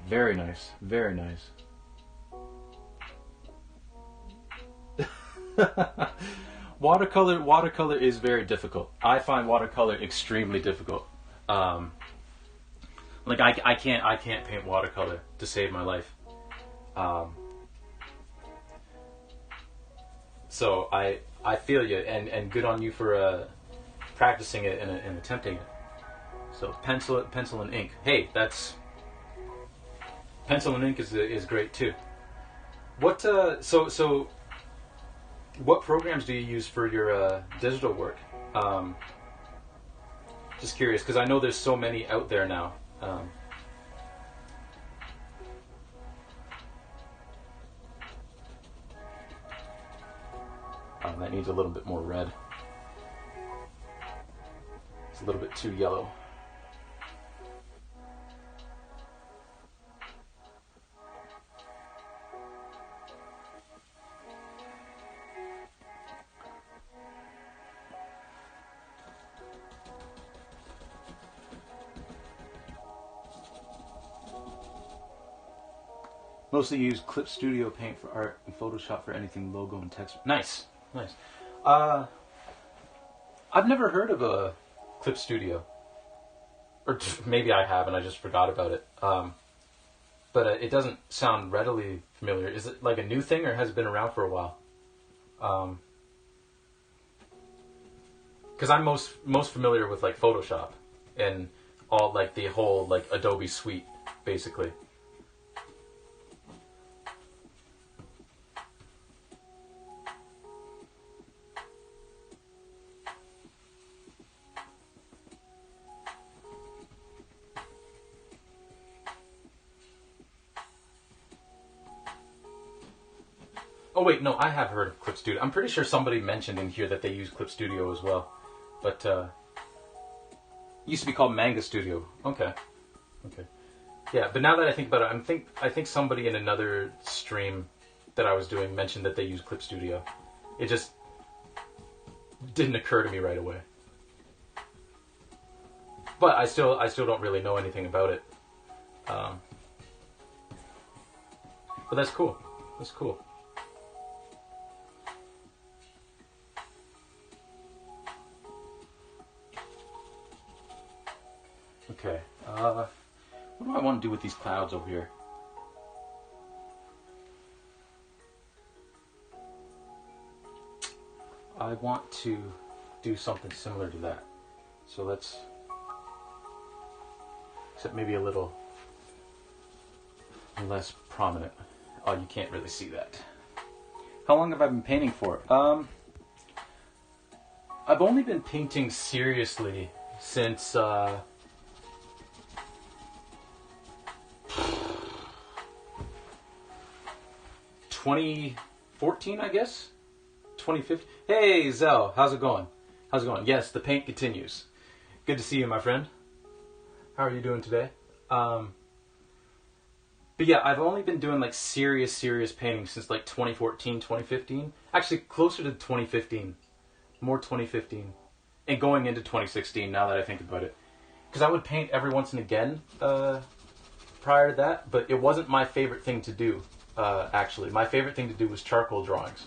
Very nice. Very nice. Watercolor is very difficult. I find watercolor extremely difficult. Like I can't paint watercolor to save my life. So I feel you, and good on you for practicing it and attempting it. So pencil and ink. Hey, that's pencil and ink is great too. What so what programs do you use for your digital work? Just curious, because I know there's so many out there now. That needs a little bit more red. It's a little bit too yellow. Mostly use Clip Studio Paint for art and Photoshop for anything logo and text. Nice, nice. I've never heard of a Clip Studio, or maybe I have and I just forgot about it. But it doesn't sound readily familiar. Is it like a new thing, or has it been around for a while? Because I'm most familiar with like Photoshop and all like the whole like Adobe suite, basically. Oh wait, no, I have heard of Clip Studio. I'm pretty sure somebody mentioned in here that they use Clip Studio as well, but it used to be called Manga Studio. Okay, okay, yeah. But now that I think about it, I think somebody in another stream that I was doing mentioned that they use Clip Studio. It just didn't occur to me right away. But I still don't really know anything about it. But that's cool. That's cool. Okay, what do I want to do with these clouds over here? I want to do something similar to that. So let's, except maybe a little less prominent. Oh, you can't really see that. How long have I been painting for? I've only been painting seriously since 2014, I guess. 2015. Hey, Zell, how's it going? How's it going? Yes, the paint continues. Good to see you, my friend. How are you doing today? But yeah, I've only been doing like serious painting since like 2014, 2015. Actually, closer to 2015. More 2015. And going into 2016, now that I think about it. Because I would paint every once and again prior to that, but it wasn't my favorite thing to do. Actually, my favorite thing to do was charcoal drawings.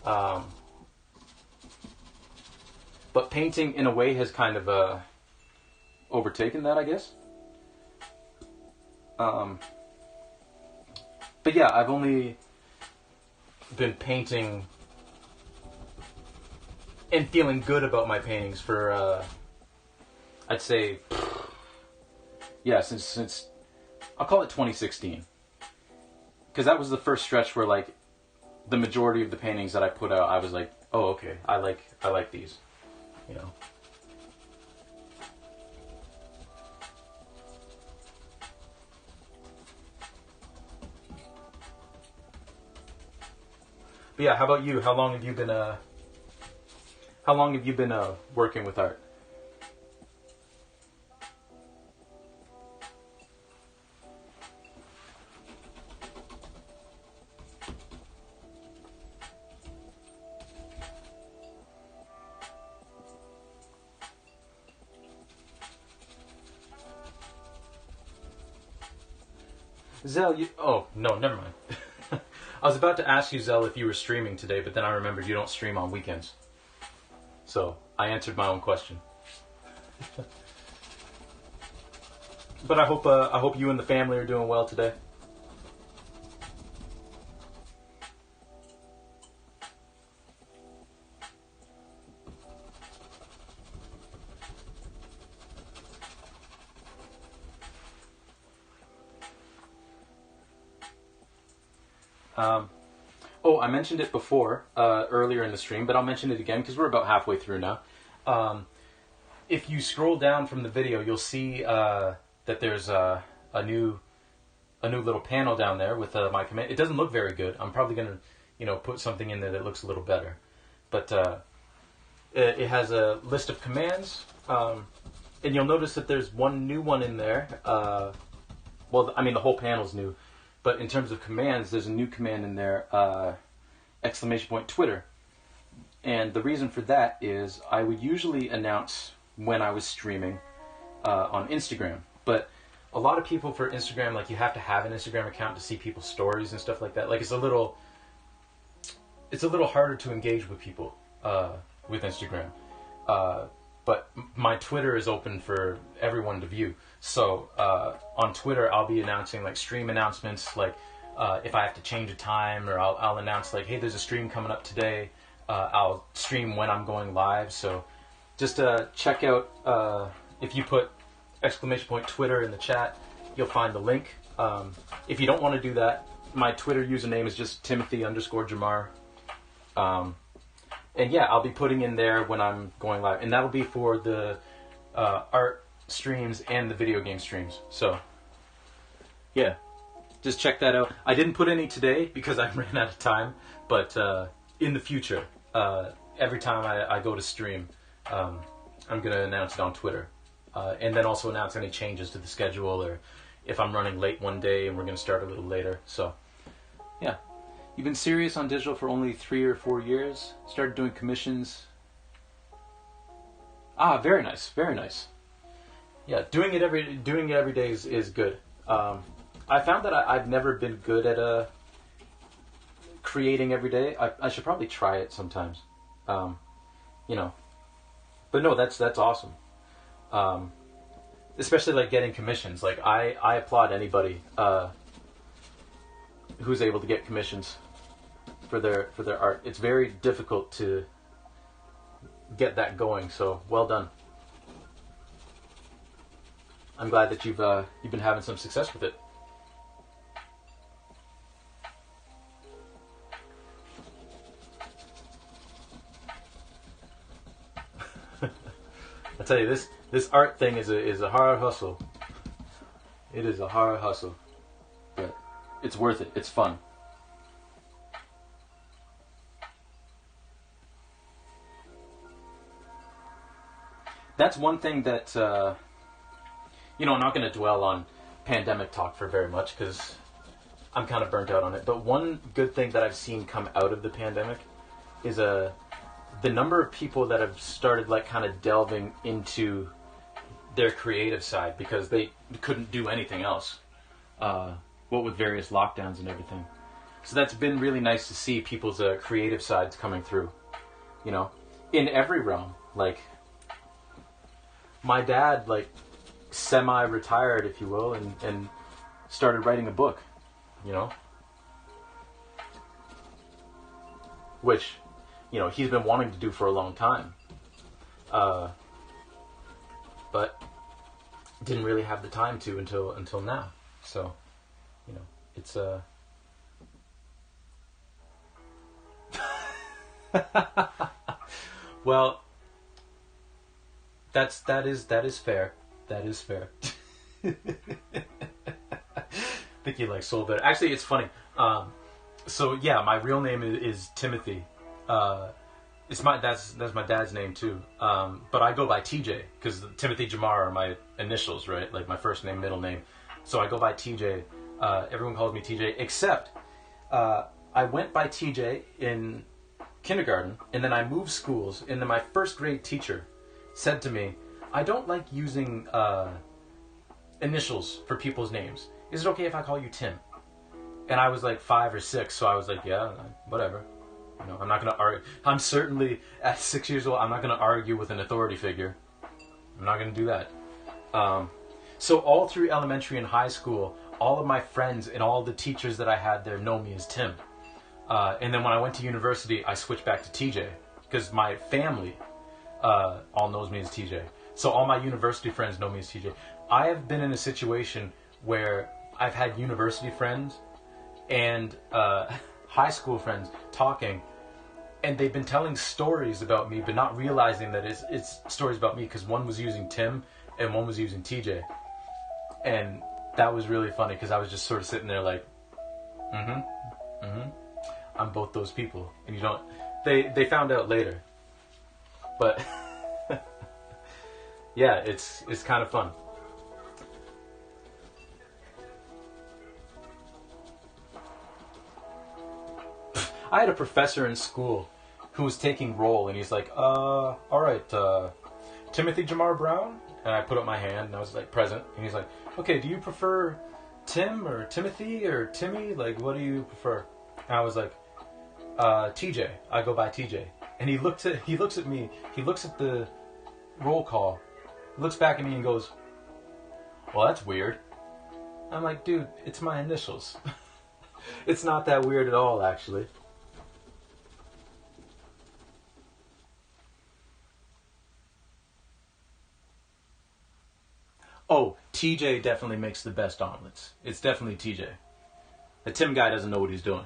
But painting, in a way, has kind of overtaken that, I guess. But yeah, I've only been painting and feeling good about my paintings for, I'd say, yeah, since I'll call it 2016. Because that was the first stretch where, like, the majority of the paintings that I put out, I was like, oh, okay, I like these, you know. But yeah, how about you? How long have you been working with art? Zell, you... Oh, no, never mind. I was about to ask you, Zell, if you were streaming today, but then I remembered you don't stream on weekends. So, I answered my own question. But I hope you and the family are doing well today. Oh, I mentioned it before, earlier in the stream, but I'll mention it again because we're about halfway through now. If you scroll down from the video, you'll see that there's a new little panel down there with my command. It doesn't look very good. I'm probably gonna, put something in there that looks a little better. But it has a list of commands, and you'll notice that there's one new one in there. Well, I mean, the whole panel's new. But in terms of commands, there's a new command in there, !Twitter. And the reason for that is I would usually announce when I was streaming on Instagram. But a lot of people for Instagram, like you have to have an Instagram account to see people's stories and stuff like that. Like it's a little harder to engage with people with Instagram. But my Twitter is open for everyone to view. So on Twitter, I'll be announcing like stream announcements, like if I have to change a time, or I'll announce like, hey, there's a stream coming up today. I'll stream when I'm going live. So just check out, if you put !Twitter in the chat, you'll find the link. If you don't want to do that, my Twitter username is just Timothy_Jamar. And yeah, I'll be putting in there when I'm going live. And that'll be for the art streams and the video game streams. So, yeah, just check that out. I didn't put any today because I ran out of time. But in the future, every time I go to stream, I'm going to announce it on Twitter. And then also announce any changes to the schedule, or if I'm running late one day and we're going to start a little later. So, yeah. You've been serious on digital for only 3 or 4 years. Started doing commissions. Ah, very nice, very nice. Yeah, doing it every day is good. I found that I've never been good at creating every day. I should probably try it sometimes. But no, that's awesome. Especially like getting commissions. Like I applaud anybody who's able to get commissions for their art. It's very difficult to get that going, so well done. I'm glad that you've been having some success with it. I tell you, this art thing is a hard hustle. It is a hard hustle, but it's worth it. It's fun. That's one thing that, I'm not going to dwell on pandemic talk for very much because I'm kind of burnt out on it. But one good thing that I've seen come out of the pandemic is the number of people that have started like kind of delving into their creative side because they couldn't do anything else. What with various lockdowns and everything. So that's been really nice to see people's creative sides coming through, in every realm. Like, my dad, like, semi-retired, if you will, and started writing a book, which, he's been wanting to do for a long time. But didn't really have the time to until now. So, it's well, that is fair. That is fair. I think you like soul better. Actually, it's funny. So yeah, my real name is Timothy. That's my dad's name too. But I go by TJ because Timothy Jamar are my initials, right? Like my first name, middle name. So I go by TJ. Everyone calls me TJ, except I went by TJ in kindergarten, and then I moved schools, and then my first grade teacher said to me, I don't like using initials for people's names. Is it okay if I call you Tim? And I was like 5 or 6, so I was like, yeah, whatever. You know, I'm not gonna argue. I'm certainly at 6 years old. I'm not gonna argue with an authority figure. I'm not gonna do that. So all through elementary and high school, all of my friends and all the teachers that I had there know me as Tim. And then when I went to university, I switched back to TJ because my family all knows me as TJ. So all my university friends know me as TJ. I have been in a situation where I've had university friends and high school friends talking, and they've been telling stories about me, but not realizing that it's stories about me because one was using Tim and one was using TJ. And that was really funny because I was just sort of sitting there like, I'm both those people. And you don't, they found out later. But yeah, it's kind of fun. I had a professor in school who was taking roll, and he's like, all right, Timothy Jamar Brown? And I put up my hand, and I was like, present. And he's like, okay, do you prefer Tim or Timothy or Timmy? Like, what do you prefer? And I was like, TJ. I go by TJ. And he looks at me, he looks at the roll call, looks back at me and goes, well, that's weird. I'm like, dude, it's my initials. It's not that weird at all, actually. Oh, TJ definitely makes the best omelets. It's definitely TJ. The Tim guy doesn't know what he's doing.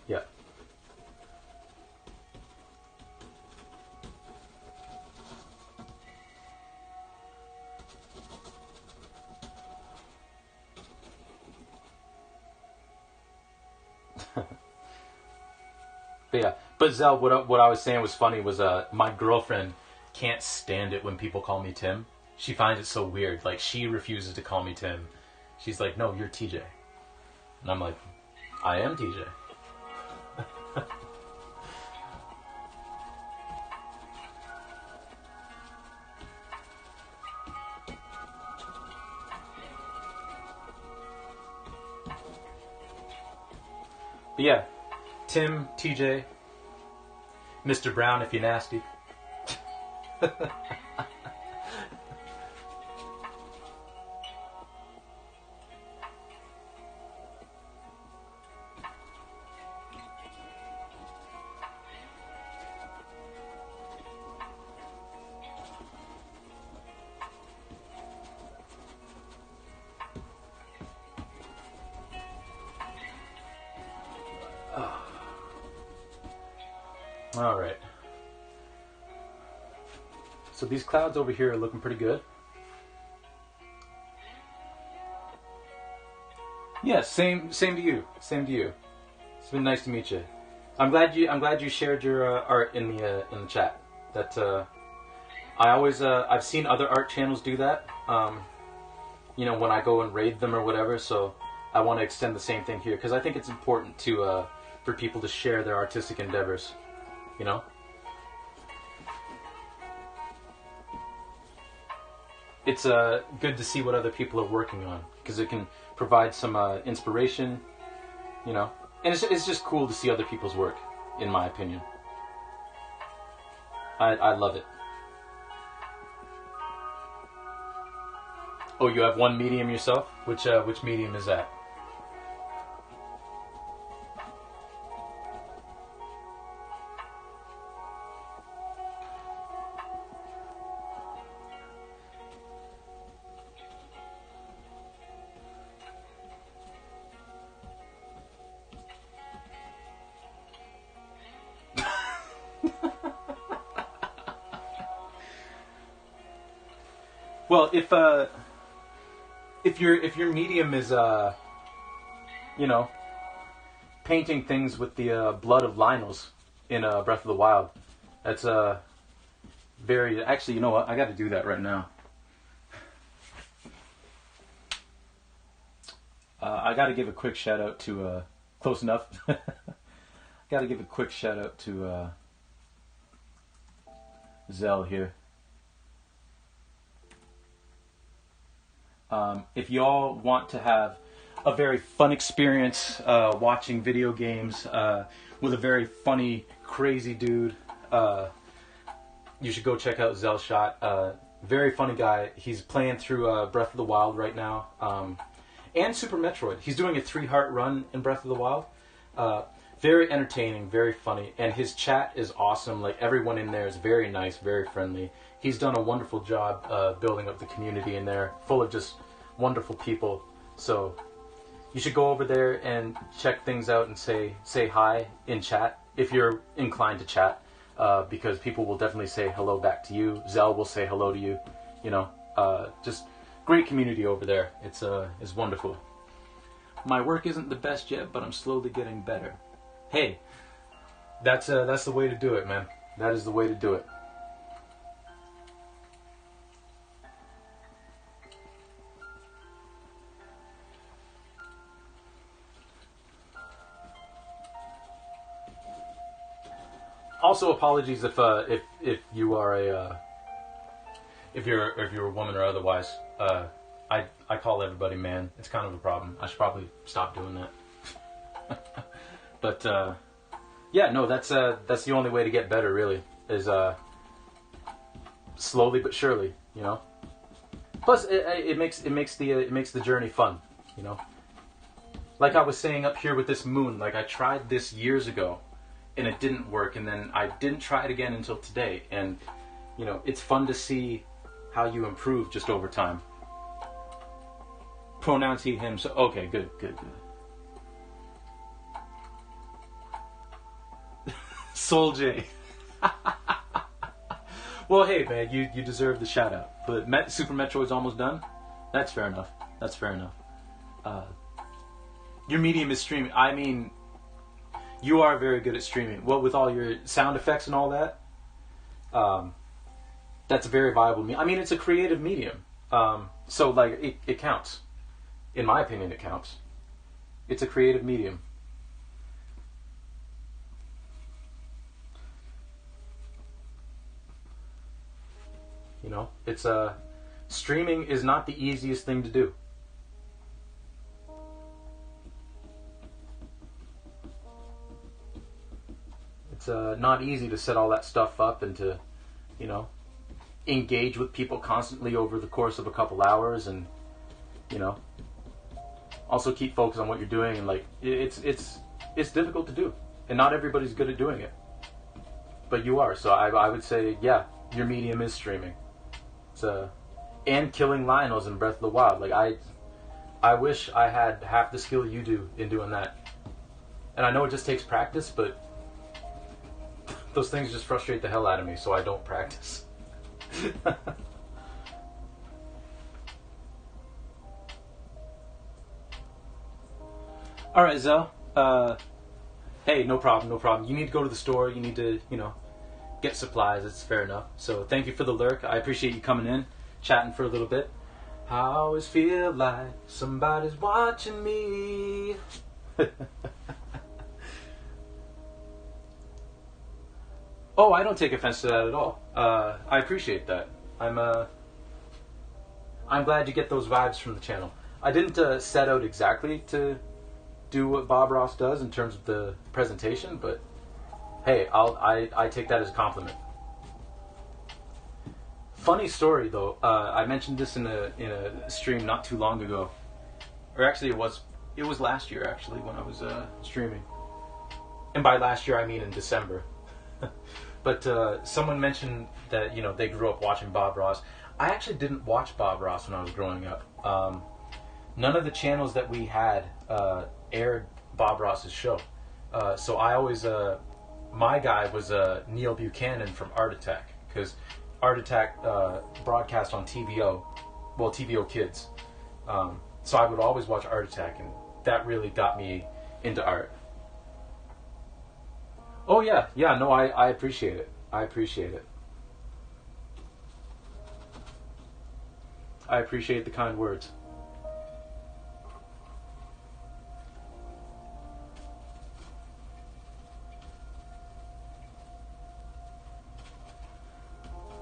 Yeah. But Zell, what I was saying was funny was my girlfriend can't stand it when people call me Tim. She finds it so weird. Like, she refuses to call me Tim. She's like, no, you're TJ. And I'm like, I am TJ. But yeah, Tim, TJ, Mr. Brown if you're nasty. All right. So these clouds over here are looking pretty good. Yeah, same to you. Same to you. It's been nice to meet you. I'm glad you shared your art in the chat. That I always I've seen other art channels do that. You know, when I go and raid them or whatever. So I want to extend the same thing here because I think it's important to for people to share their artistic endeavors. You know. It's good to see what other people are working on because it can provide some inspiration, you know. And it's just cool to see other people's work, in my opinion. I love it. Oh, you have one medium yourself? Which medium is that? Well, if your medium is you know, painting things with the blood of Lionels in Breath of the Wild, that's very actually. You know what? I got to do that right now. I got to give a quick shout out to Close Enough. Got to give a quick shout out to Zell here. If y'all want to have a very fun experience watching video games with a very funny, crazy dude, you should go check out Zellshot. Very funny guy. He's playing through Breath of the Wild right now, and Super Metroid. He's doing a 3-heart run in Breath of the Wild. Very entertaining, very funny, and his chat is awesome. Like, everyone in there is very nice, very friendly. He's done a wonderful job building up the community in there, full of just wonderful people. So you should go over there and check things out and say hi in chat if you're inclined to chat, because people will definitely say hello back to you. Zell will say hello to you. You know, just great community over there. It's wonderful. My work isn't the best yet, but I'm slowly getting better. Hey, that's the way to do it, man. That is the way to do it. Also, apologies if you are if you're a woman or otherwise. I call everybody man. It's kind of a problem. I should probably stop doing that. But yeah, no, that's the only way to get better, really, is slowly but surely, you know. Plus, it makes the journey fun, you know. Like I was saying up here with this moon, like I tried this years ago, and it didn't work, and then I didn't try it again until today, and you know, it's fun to see how you improve just over time. Pronouns he, him, so okay, good. Soul J. Well, hey man, you deserve the shout out. But Super Metroid's almost done. That's fair enough. Your medium is streaming. I mean, you are very good at streaming. Well, with all your sound effects and all that, that's a very viable medium. I mean, it's a creative medium. So like it counts. In my opinion, it counts. It's a creative medium. You know, it's streaming is not the easiest thing to do. It's not easy to set all that stuff up and to, you know, engage with people constantly over the course of a couple hours, and you know, also keep focused on what you're doing, and like it's difficult to do, and not everybody's good at doing it, but you are. So I would say, yeah, your medium is streaming. It's and killing Lionels in Breath of the Wild. Like I wish I had half the skill you do in doing that, and I know it just takes practice, but those things just frustrate the hell out of me, so I don't practice. All right, Zell. Hey, no problem. You need to go to the store. You need to, you know, get supplies. It's fair enough. So thank you for the lurk. I appreciate you coming in, chatting for a little bit. I always feel like somebody's watching me. Oh, I don't take offense to that at all. I appreciate that. I'm glad you get those vibes from the channel. I didn't set out exactly to do what Bob Ross does in terms of the presentation, but hey, I take that as a compliment. Funny story though. I mentioned this in a stream not too long ago, or actually it was last year actually when I was streaming, and by last year I mean in December. But someone mentioned that, you know, they grew up watching Bob Ross. I actually didn't watch Bob Ross when I was growing up. None of the channels that we had aired Bob Ross's show. So I always, my guy was Neil Buchanan from Art Attack, because Art Attack broadcast on TVO, well, TVO Kids. So I would always watch Art Attack, and that really got me into art. Oh yeah, no, I appreciate it. I appreciate the kind words.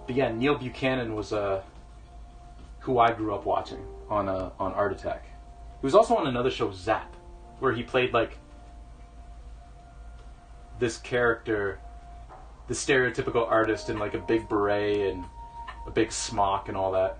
But yeah, Neil Buchanan was who I grew up watching on Art Attack. He was also on another show, Zap, where he played like this character, the stereotypical artist in like a big beret and a big smock and all that.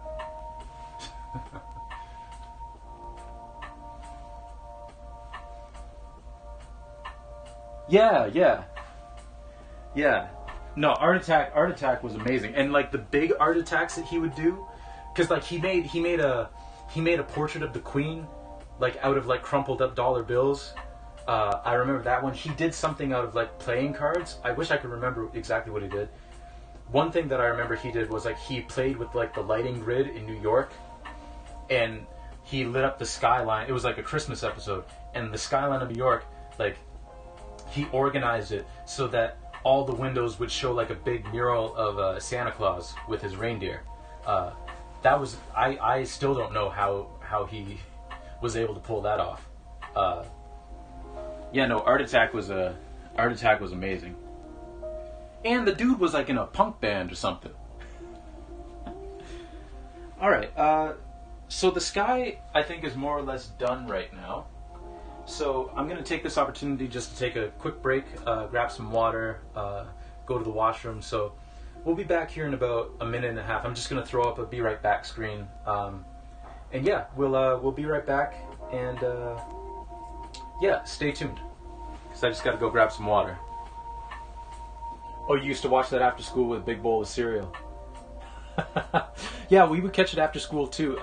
Yeah. No, Art Attack was amazing, and like the big art attacks that he would do, because like he made a portrait of the Queen, like out of like crumpled up dollar bills. I remember that one. He did something out of like playing cards. I wish I could remember exactly what he did. One thing that I remember he did was like he played with like the lighting grid in New York, and he lit up the skyline. It was like a Christmas episode, and the skyline of New York, like he organized it so that all the windows would show like a big mural of Santa Claus with his reindeer. That was I still don't know how he was able to pull that off. Yeah, no, Art Attack was amazing. And the dude was like in a punk band or something. All right, so the sky I think is more or less done right now. So I'm going to take this opportunity just to take a quick break, grab some water, go to the washroom. So we'll be back here in about a minute and a half. I'm just going to throw up a be right back screen. And yeah, we'll be right back. And yeah, stay tuned, because I just got to go grab some water. Oh, you used to watch that after school with a big bowl of cereal. Yeah, we would catch it after school too.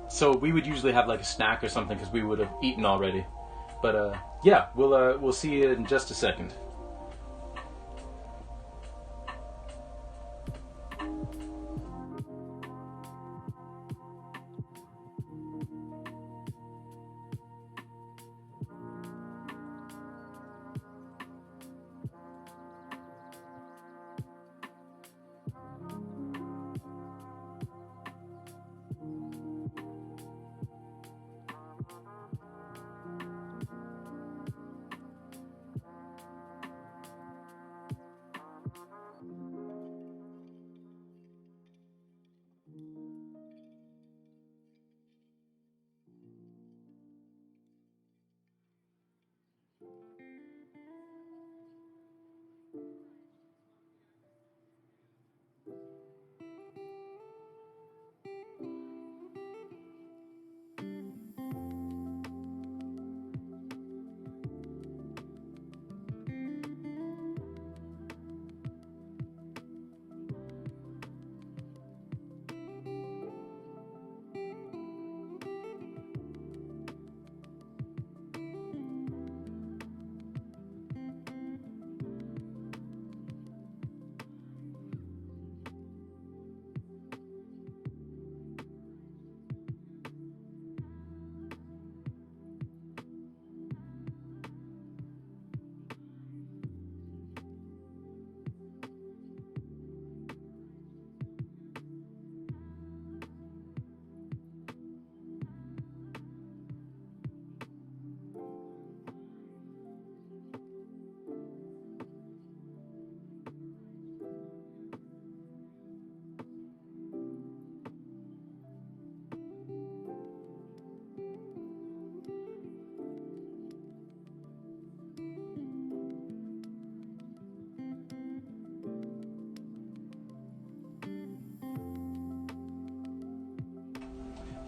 So we would usually have like a snack or something because we would have eaten already. But yeah, we'll see you in just a second.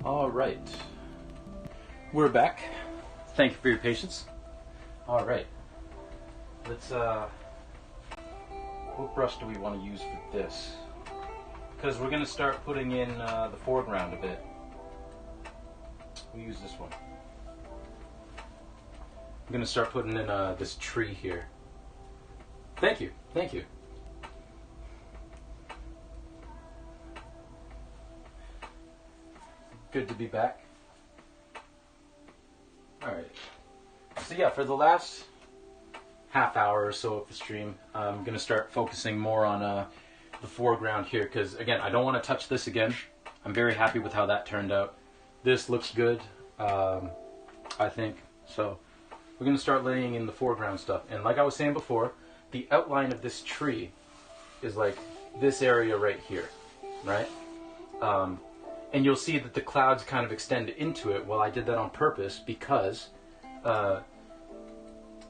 All right, we're back. Thank you for your patience. All right, let's what brush do we want to use for this? Because we're going to start putting in the foreground a bit. We'll use this one. I'm going to start putting in this tree here. Thank you. Good to be back. Alright. So yeah, for the last half hour or so of the stream, I'm going to start focusing more on the foreground here, because again, I don't want to touch this again. I'm very happy with how that turned out. This looks good, I think. So we're going to start laying in the foreground stuff. And like I was saying before, the outline of this tree is like this area right here. right? And you'll see that the clouds kind of extend into it. Well, I did that on purpose because,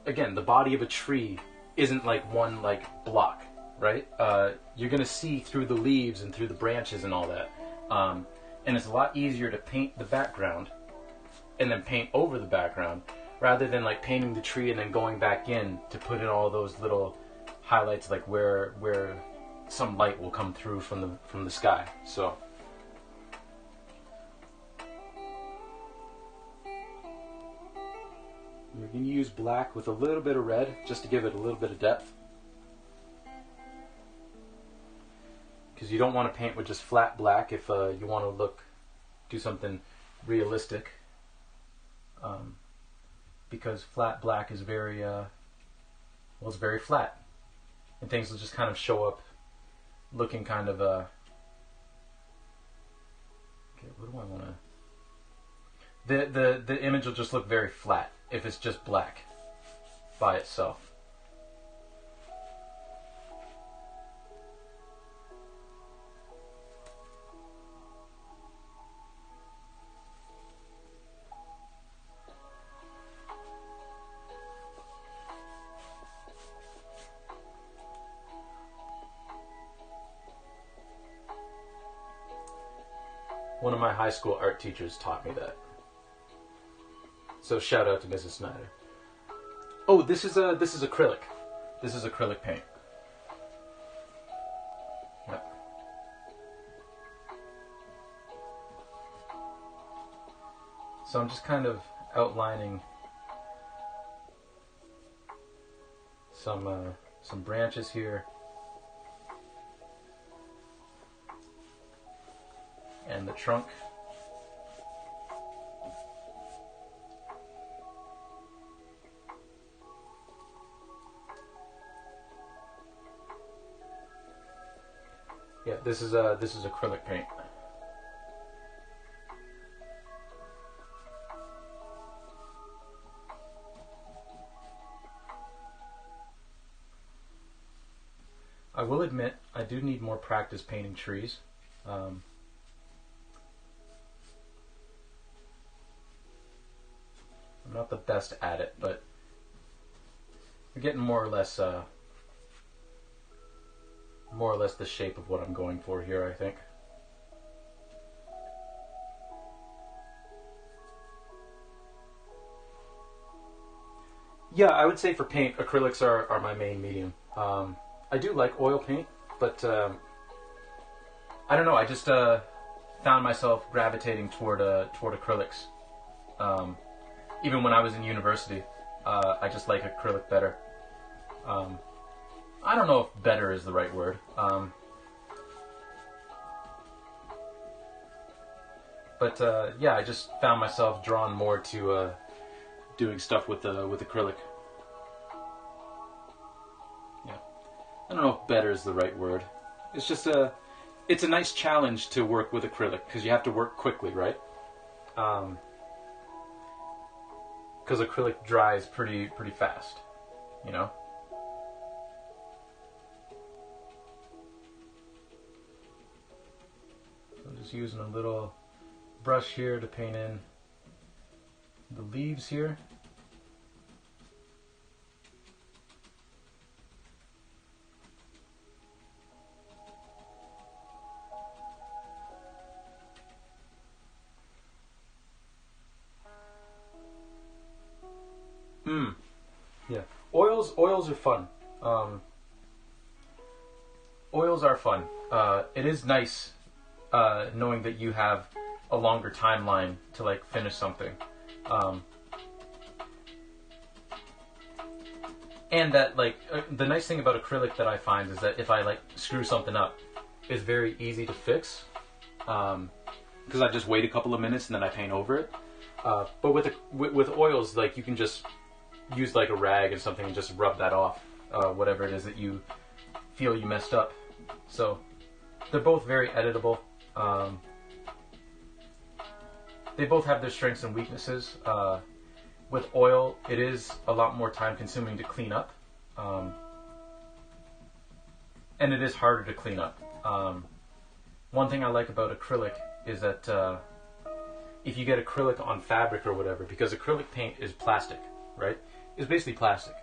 again, the body of a tree isn't like one like block, right? You're gonna see through the leaves and through the branches and all that. And it's a lot easier to paint the background and then paint over the background rather than like painting the tree and then going back in to put in all those little highlights, like where some light will come through from the sky. So we're going to use black with a little bit of red just to give it a little bit of depth, because you don't want to paint with just flat black if you want to do something realistic, because flat black is very it's very flat, and things will just kind of show up looking kind of okay, what do I want to, the image will just look very flat if it's just black by itself. One of my high school art teachers taught me that. So shout out to Mrs. Snyder. Oh, this is acrylic. This is acrylic paint. Yep. So I'm just kind of outlining some branches here. And the trunk. Yeah, this is acrylic paint. I will admit I do need more practice painting trees. I'm not the best at it, but I'm getting more or less the shape of what I'm going for here, I think. Yeah, I would say for paint, acrylics are my main medium. I do like oil paint, but I don't know, I just found myself gravitating toward acrylics. Even when I was in university, I just like acrylic better. I don't know if better is the right word. But yeah, I just found myself drawn more to doing stuff with acrylic. Yeah, I don't know if better is the right word. It's just it's a nice challenge to work with acrylic because you have to work quickly, right? Because acrylic dries pretty fast, you know. I'm just using a little brush here to paint in the leaves here. Yeah. Oils are fun. Oils are fun. It is nice knowing that you have a longer timeline to like finish something. And that like the nice thing about acrylic that I find is that if I like screw something up, it's very easy to fix. Because I just wait a couple of minutes and then I paint over it. But with oils, like you can just use like a rag and something and just rub that off, whatever it is that you feel you messed up. So they're both very editable. They both have their strengths and weaknesses. With oil, it is a lot more time consuming to clean up. And it is harder to clean up. one thing I like about acrylic is that if you get acrylic on fabric or whatever, because acrylic paint is plastic, right? It's basically plastic.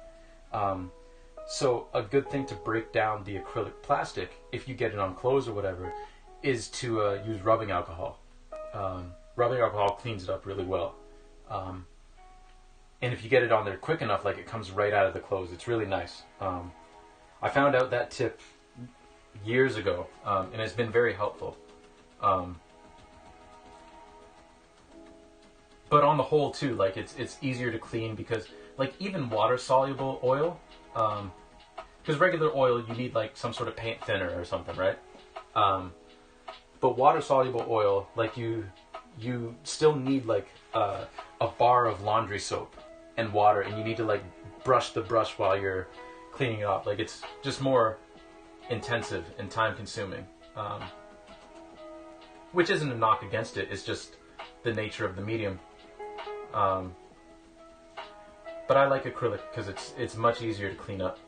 So a good thing to break down the acrylic plastic, if you get it on clothes or whatever, is to use rubbing alcohol. Rubbing alcohol cleans it up really well. And if you get it on there quick enough, like it comes right out of the clothes, it's really nice. I found out that tip years ago, and it's been very helpful. But on the whole too, like it's easier to clean because like even water soluble oil, because regular oil you need like some sort of paint thinner or something, right? But water soluble oil, like you still need like a bar of laundry soap and water, and you need to like brush the brush while you're cleaning it off. Like it's just more intensive and time consuming, which isn't a knock against it. It's just the nature of the medium. But I like acrylic because it's much easier to clean up.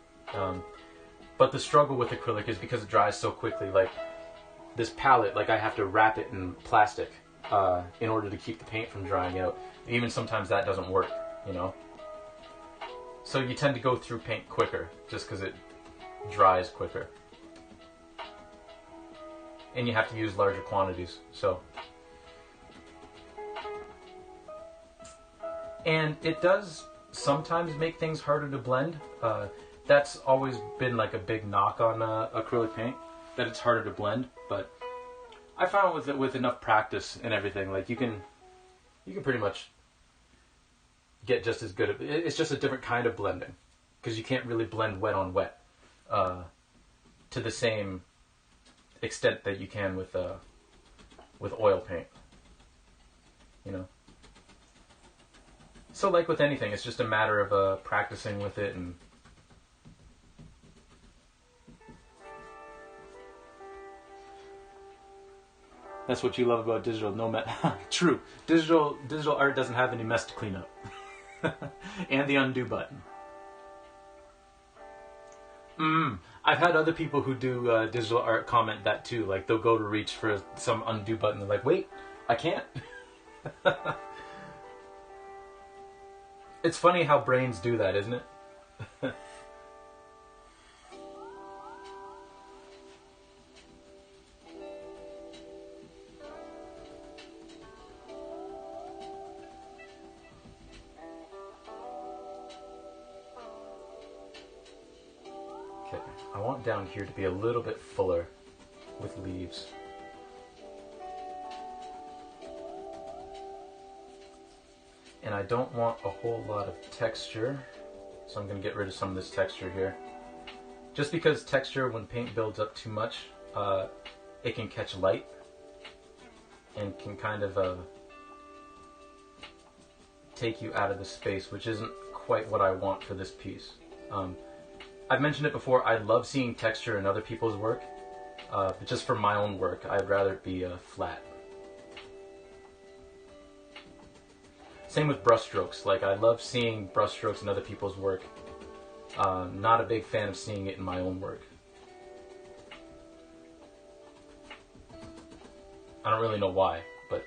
But the struggle with acrylic is because it dries so quickly. Like this palette, like I have to wrap it in plastic in order to keep the paint from drying out. Even sometimes that doesn't work, you know. So you tend to go through paint quicker just because it dries quicker. And you have to use larger quantities, so. And it does sometimes make things harder to blend. That's always been like a big knock on acrylic paint, that it's harder to blend. But I found with enough practice and everything, like you can pretty much get just as good. It's just a different kind of blending, because you can't really blend wet on wet to the same extent that you can with oil paint, you know. So like with anything, it's just a matter of practicing with it. And that's what you love about digital. No mess. True. Digital art doesn't have any mess to clean up. And the undo button. I've had other people who do digital art comment that too. Like they'll go to reach for some undo button. They're like, wait, I can't. It's funny how brains do that, isn't it? Okay, I want down here to be a little bit fuller with leaves. And I don't want a whole lot of texture, so I'm going to get rid of some of this texture here. Just because texture, when paint builds up too much, it can catch light and can kind of take you out of the space, which isn't quite what I want for this piece. I've mentioned it before, I love seeing texture in other people's work, but just for my own work, I'd rather it be flat. Same with brush strokes. Like, I love seeing brush strokes in other people's work. Not a big fan of seeing it in my own work. I don't really know why, but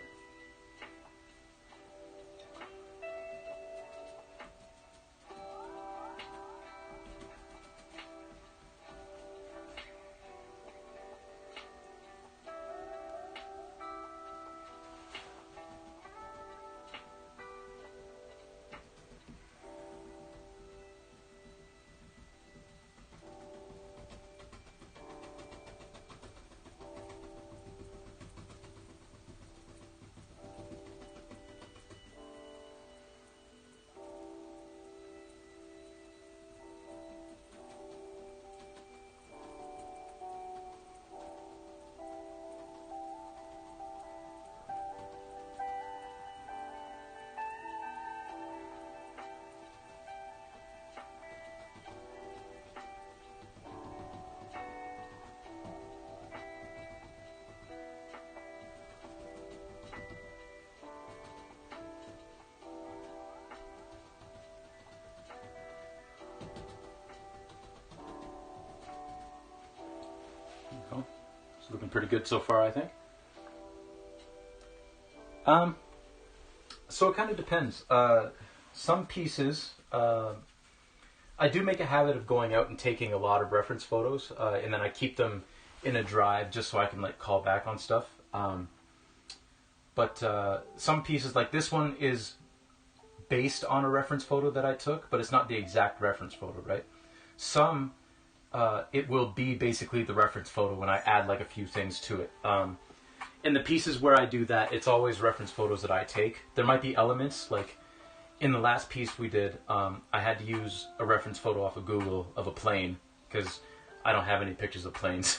looking pretty good so far, I think. So it kind of depends. Some pieces, I do make a habit of going out and taking a lot of reference photos, and then I keep them in a drive just so I can like call back on stuff. But some pieces, like this one, is based on a reference photo that I took, but it's not the exact reference photo, right? Some, it will be basically the reference photo when I add like a few things to it. In the pieces where I do that, it's always reference photos that I take. There might be elements, like in the last piece we did, I had to use a reference photo off of Google of a plane, because I don't have any pictures of planes.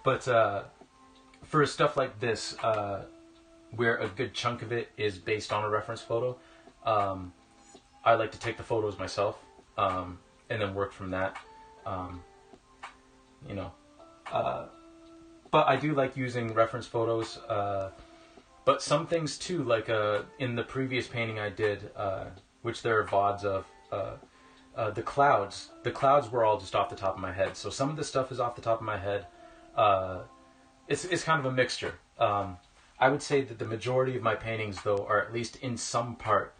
But for stuff like this, where a good chunk of it is based on a reference photo, I like to take the photos myself, and then work from that. You know, but I do like using reference photos. But some things too, like in the previous painting I did, which there are VODs of, the clouds. The clouds were all just off the top of my head. So some of the stuff is off the top of my head. It's kind of a mixture. I would say that the majority of my paintings, though, are at least in some part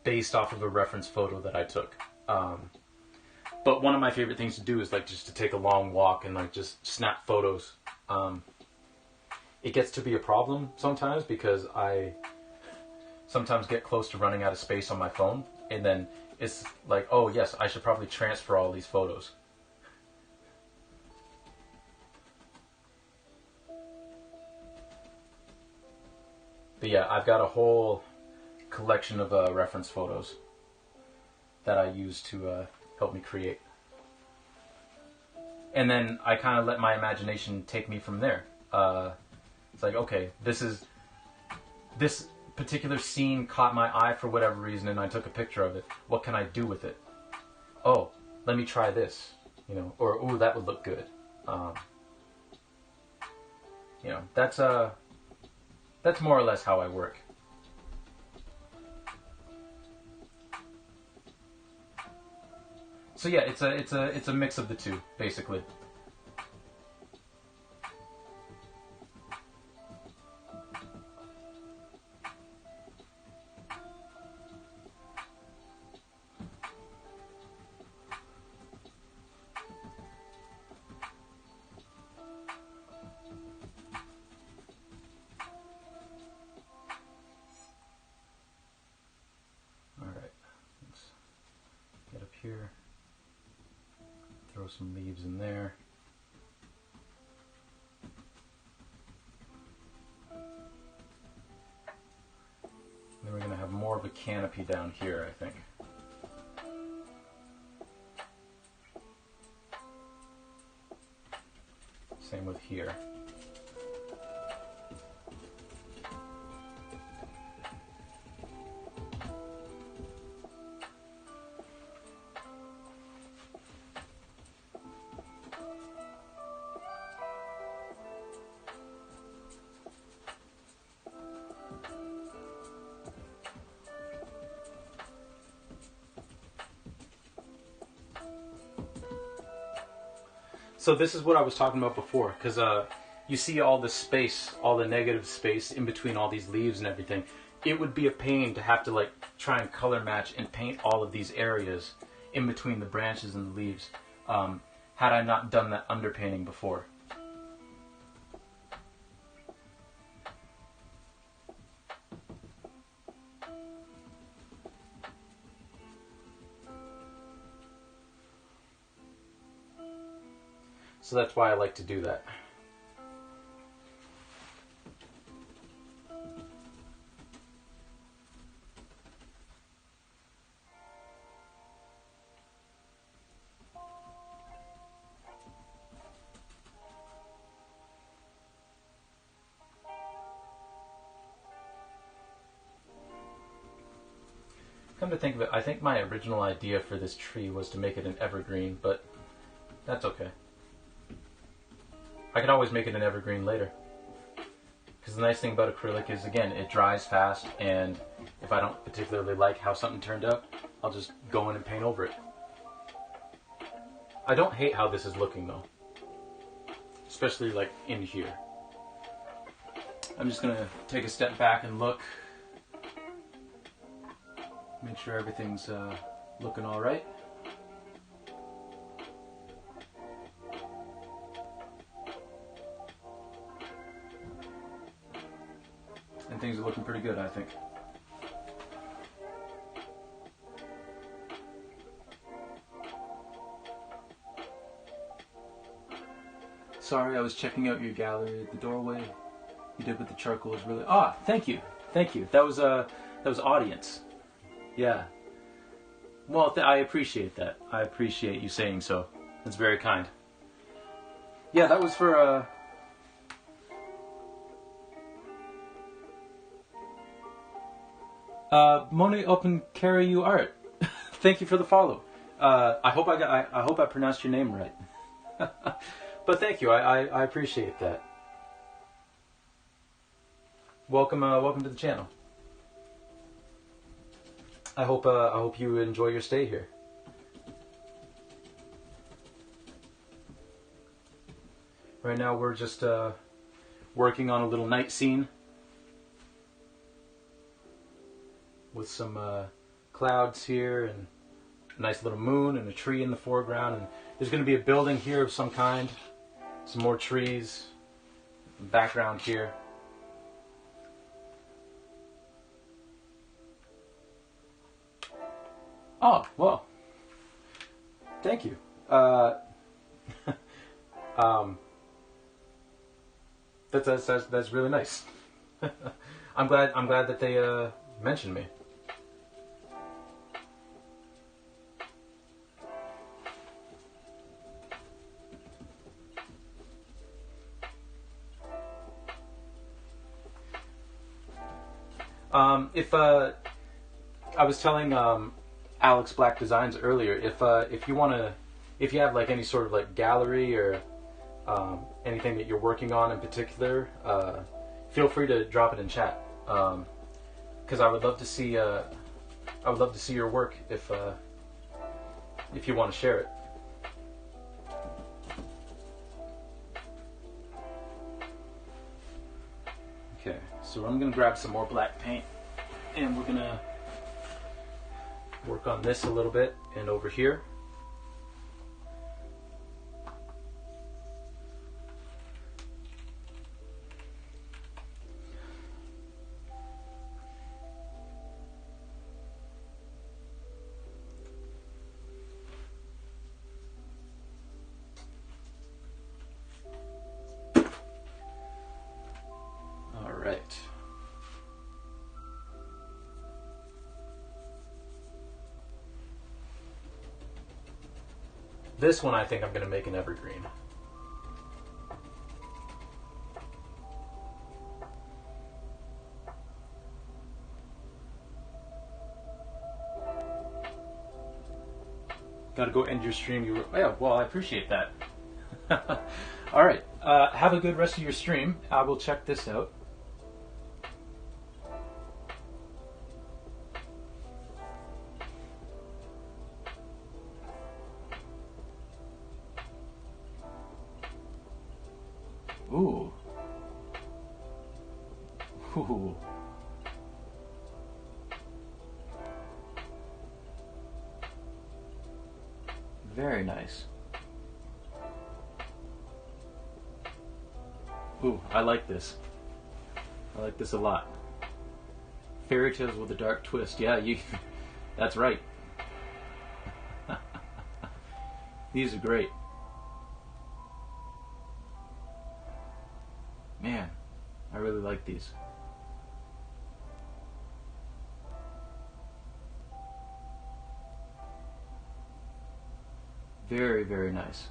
based off of a reference photo that I took. But one of my favorite things to do is like just to take a long walk and like just snap photos. It gets to be a problem sometimes because I sometimes get close to running out of space on my phone, and then it's like, oh yes, I should probably transfer all these photos. But yeah, I've got a whole collection of reference photos that I use to help me create. And then I kind of let my imagination take me from there. It's like, okay, this particular scene caught my eye for whatever reason, and I took a picture of it. What can I do with it? Oh, let me try this, you know, or ooh, that would look good. You know, that's more or less how I work. So yeah, it's a mix of the two, basically. Here, throw some leaves in there. Then we're going to have more of a canopy down here, I think. Same with here. So this is what I was talking about before, because you see all the space, all the negative space in between all these leaves and everything. It would be a pain to have to like try and color match and paint all of these areas in between the branches and the leaves, had I not done that underpainting before. So that's why I like to do that. Come to think of it, I think my original idea for this tree was to make it an evergreen, but that's okay. I could always make it an evergreen later. Because the nice thing about acrylic is, again, it dries fast, and if I don't particularly like how something turned out, I'll just go in and paint over it. I don't hate how this is looking, though. especially like in here. I'm just gonna take a step back and look, make sure everything's looking all right. And things are looking pretty good, I think. Sorry, I was checking out your gallery. The doorway you did with the charcoal is really... Ah, thank you. Thank you. That was audience. Yeah. Well, I appreciate that. I appreciate you saying so. That's very kind. Yeah, that was for... Monet Open Carry You Art. Thank you for the follow. I hope I pronounced your name right. But thank you. I appreciate that. Welcome to the channel. I hope you enjoy your stay here. Right now we're just working on a little night scene with some clouds here and a nice little moon and a tree in the foreground, and there's going to be a building here of some kind, some more trees, background here. Oh, well, thank you. That's really nice. I'm glad that they mentioned me. If I was telling Alex Black Designs earlier, if you have like any sort of like gallery or anything that you're working on in particular, feel free to drop it in chat, because I would love to see your work if you want to share it. Okay, so I'm gonna grab some more black paint, and we're gonna work on this a little bit and over here. All right. This one I think I'm going to make an evergreen. Gotta go end your stream. Yeah, well, I appreciate that. All right. Have a good rest of your stream. I will check this out. Ooh. Ooh. Very nice. Ooh, I like this. I like this a lot. Fairy tales with a dark twist. Yeah, that's right. These are great. Man, I really like these. Very, very nice.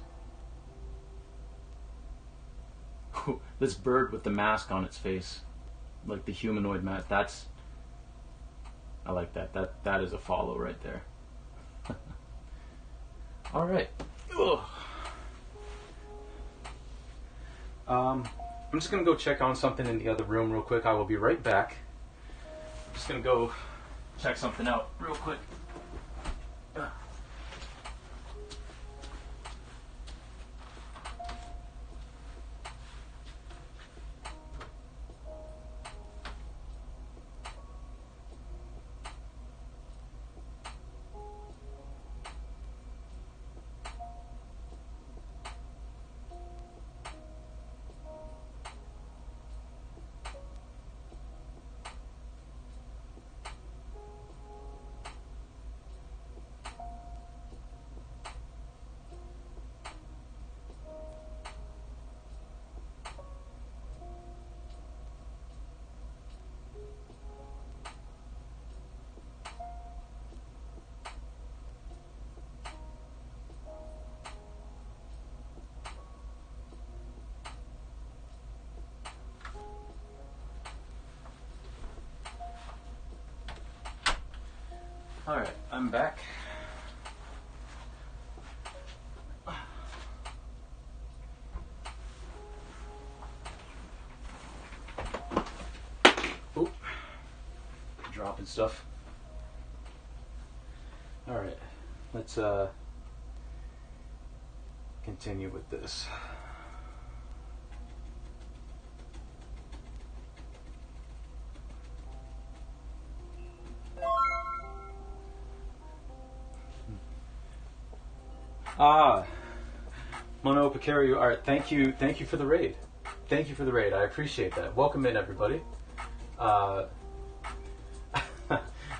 This bird with the mask on its face, like the humanoid mask, I like that. That is a follow right there. All right. I'm just gonna go check on something in the other room real quick. I will be right back. I'm just gonna go check something out real quick. Alright, I'm back. Oop. Dropping stuff. Alright, let's continue with this. Mono Picario Art, thank you for the raid. Thank you for the raid, I appreciate that. Welcome in, everybody. I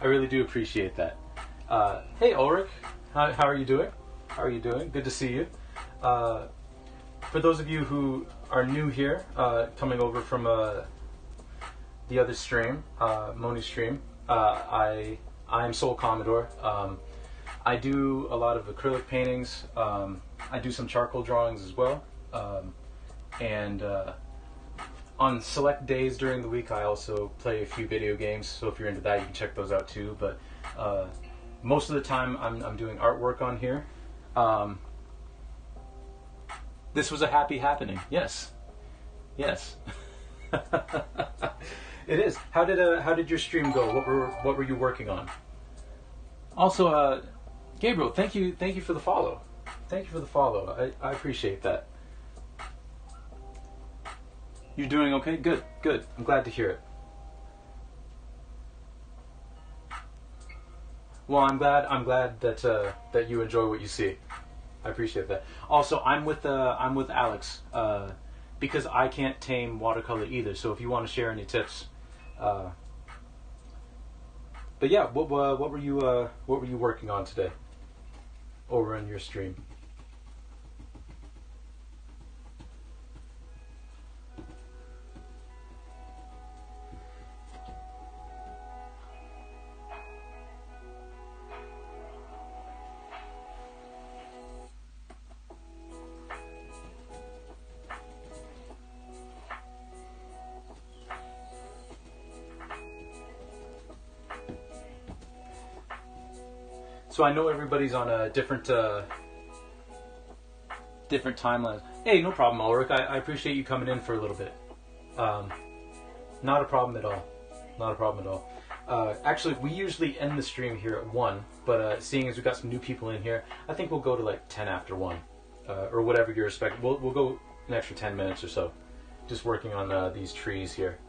really do appreciate that. Hey Ulrich, how are you doing? How are you doing? Good to see you. For those of you who are new here, coming over from the other stream, Moni's stream, I am Soul Commodore. I do a lot of acrylic paintings. I do some charcoal drawings as well. And on select days during the week, I also play a few video games. So if you're into that, you can check those out too. But most of the time, I'm doing artwork on here. This was a happy happening. Yes, yes, it is. How did your stream go? What were you working on? Also, Gabriel, thank you for the follow. Thank you for the follow. I appreciate that. You're doing okay? Good. I'm glad to hear it. Well, I'm glad that you enjoy what you see. I appreciate that. Also, I'm with Alex because I can't tame watercolor either. So if you want to share any tips, but yeah, what were you working on today over on your stream? So I know everybody's on a different timeline. Hey, no problem, Ulrich. I appreciate you coming in for a little bit. Not a problem at all. Not a problem at all. Actually, we usually end the stream here at 1, but seeing as we've got some new people in here, I think we'll go to like 10 after 1, or whatever you're expecting. We'll go an extra 10 minutes or so, just working on these trees here.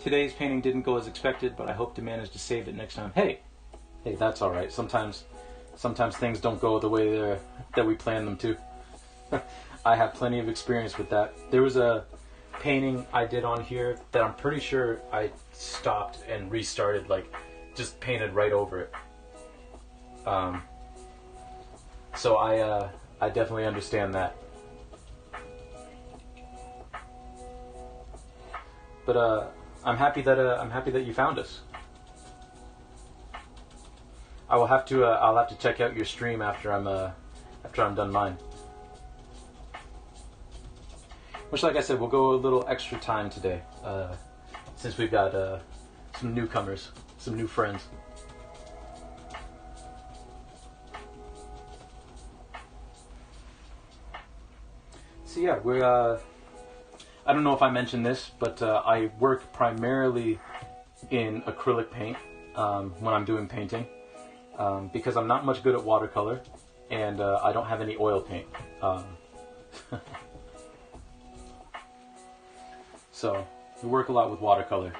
Today's painting didn't go as expected, but I hope to manage to save it next time. Hey, that's all right. Sometimes things don't go the way that we plan them to. I have plenty of experience with that. There was a painting I did on here that I'm pretty sure I stopped and restarted, like just painted right over it. So I definitely understand that. But I'm happy that you found us. I'll have to check out your stream after I'm done mine. Which, like I said, we'll go a little extra time today, since we've got some newcomers, some new friends. So yeah, we're. I don't know if I mentioned this, but I work primarily in acrylic paint when I'm doing painting, because I'm not much good at watercolor, and I don't have any oil paint. So we work a lot with watercolor.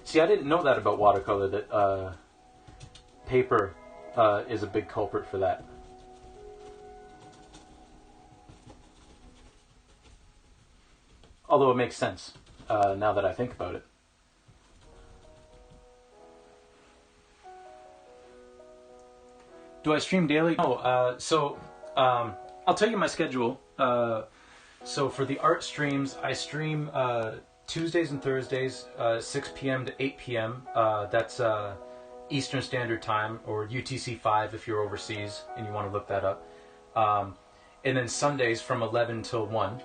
See, I didn't know that about watercolor, that paper is a big culprit for that. Although it makes sense now that I think about it. Do I stream daily? No. I'll tell you my schedule. So for the art streams, I stream Tuesdays and Thursdays, 6 p.m. to 8 p.m. That's Eastern Standard Time, or UTC 5 if you're overseas and you want to look that up. And then Sundays from 11 till 1,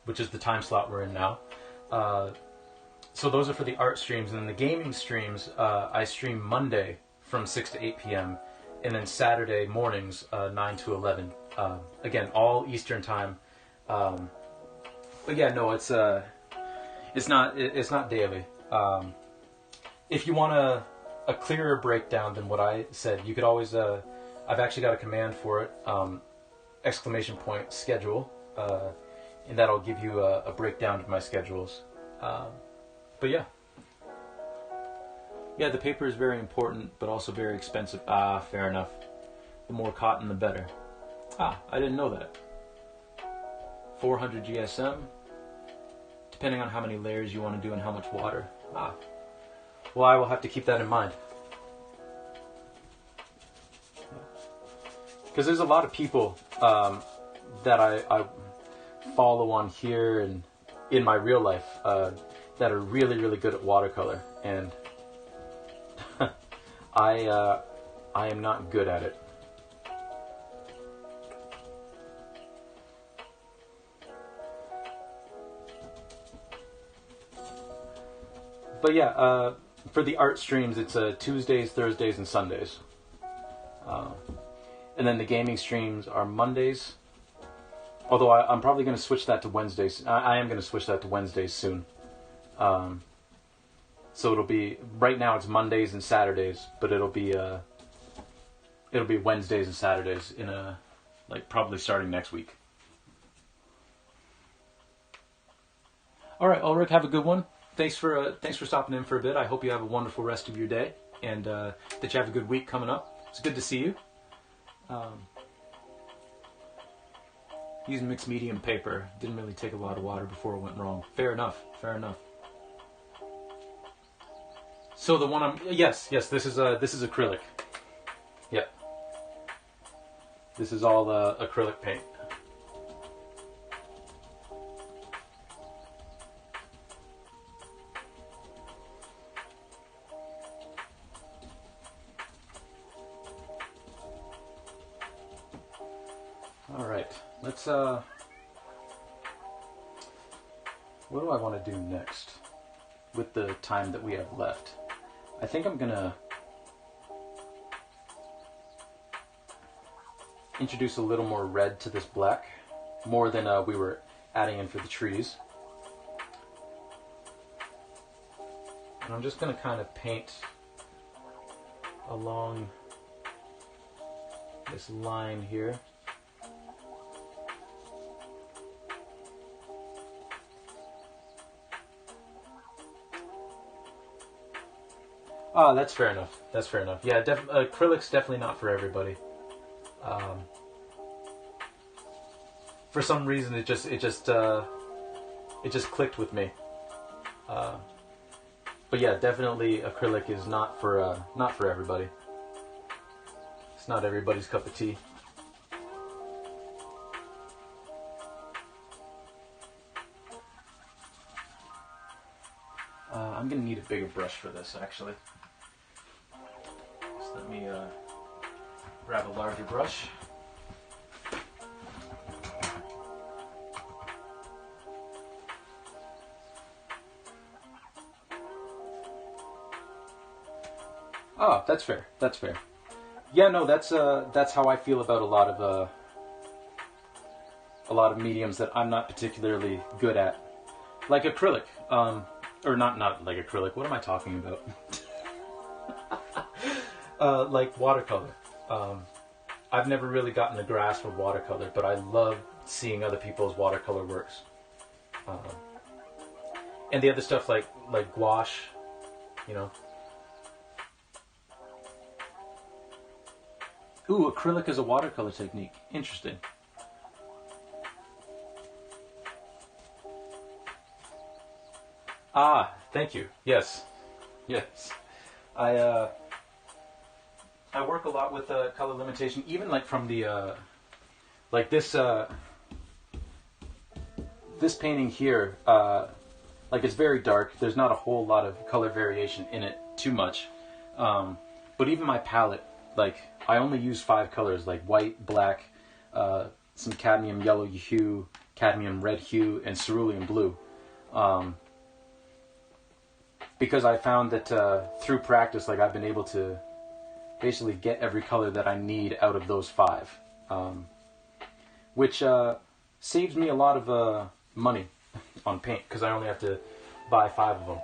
which is the time slot we're in now. So those are for the art streams. And then the gaming streams, I stream Monday from 6 to 8 p.m. and then Saturday mornings, 9 to 11. Again, all Eastern Time. But yeah, no, it's not daily. If you want a clearer breakdown than what I said, you could always, I've actually got a command for it, ! schedule, and that'll give you a breakdown of my schedules. But yeah. Yeah, the paper is very important, but also very expensive. Ah, fair enough. The more cotton, the better. Ah, I didn't know that. 400 GSM, depending on how many layers you want to do and how much water. Ah, well, I will have to keep that in mind. Because there's a lot of people that I follow on here and in my real life that are really, really good at watercolor, and I am not good at it. But yeah, for the art streams, it's Tuesdays, Thursdays, and Sundays. And then the gaming streams are Mondays. Although I'm probably going to switch that to Wednesdays. I am going to switch that to Wednesdays soon. So it'll be, right now it's Mondays and Saturdays, but it'll be Wednesdays and Saturdays in probably starting next week. All right, Ulrich, have a good one. Thanks for stopping in for a bit. I hope you have a wonderful rest of your day, and that you have a good week coming up. It's good to see you. Using mixed medium paper. Didn't really take a lot of water before it went wrong. Fair enough. Fair enough. So the one yes, this is acrylic. Yep. This is all acrylic paint. All right, let's, what do I want to do next with the time that we have left? I think I'm gonna introduce a little more red to this black, more than we were adding in for the trees. And I'm just gonna kind of paint along this line here. Oh, that's fair enough. That's fair enough. Yeah, acrylic's definitely not for everybody. For some reason, it just clicked with me. But yeah, definitely acrylic is not for everybody. It's not everybody's cup of tea. I'm gonna need a bigger brush for this, actually. So let me grab a larger brush. Oh, that's fair. That's fair. Yeah, no, that's how I feel about a lot of mediums that I'm not particularly good at, like acrylic. Or not like acrylic. What am I talking about? Like watercolor. I've never really gotten the grasp of watercolor, but I love seeing other people's watercolor works. And the other stuff like gouache, you know. Ooh, acrylic is a watercolor technique. Interesting. Ah, thank you. Yes. Yes. I work a lot with color limitation, even like from the like this this painting here. Like it's very dark. There's not a whole lot of color variation in it too much. But even my palette, like I only use 5 colors, like white, black, some cadmium yellow hue, cadmium red hue, and cerulean blue. Because I found that through practice, like I've been able to basically get every color that I need out of those 5, which saves me a lot of money on paint because I only have to buy 5 of them.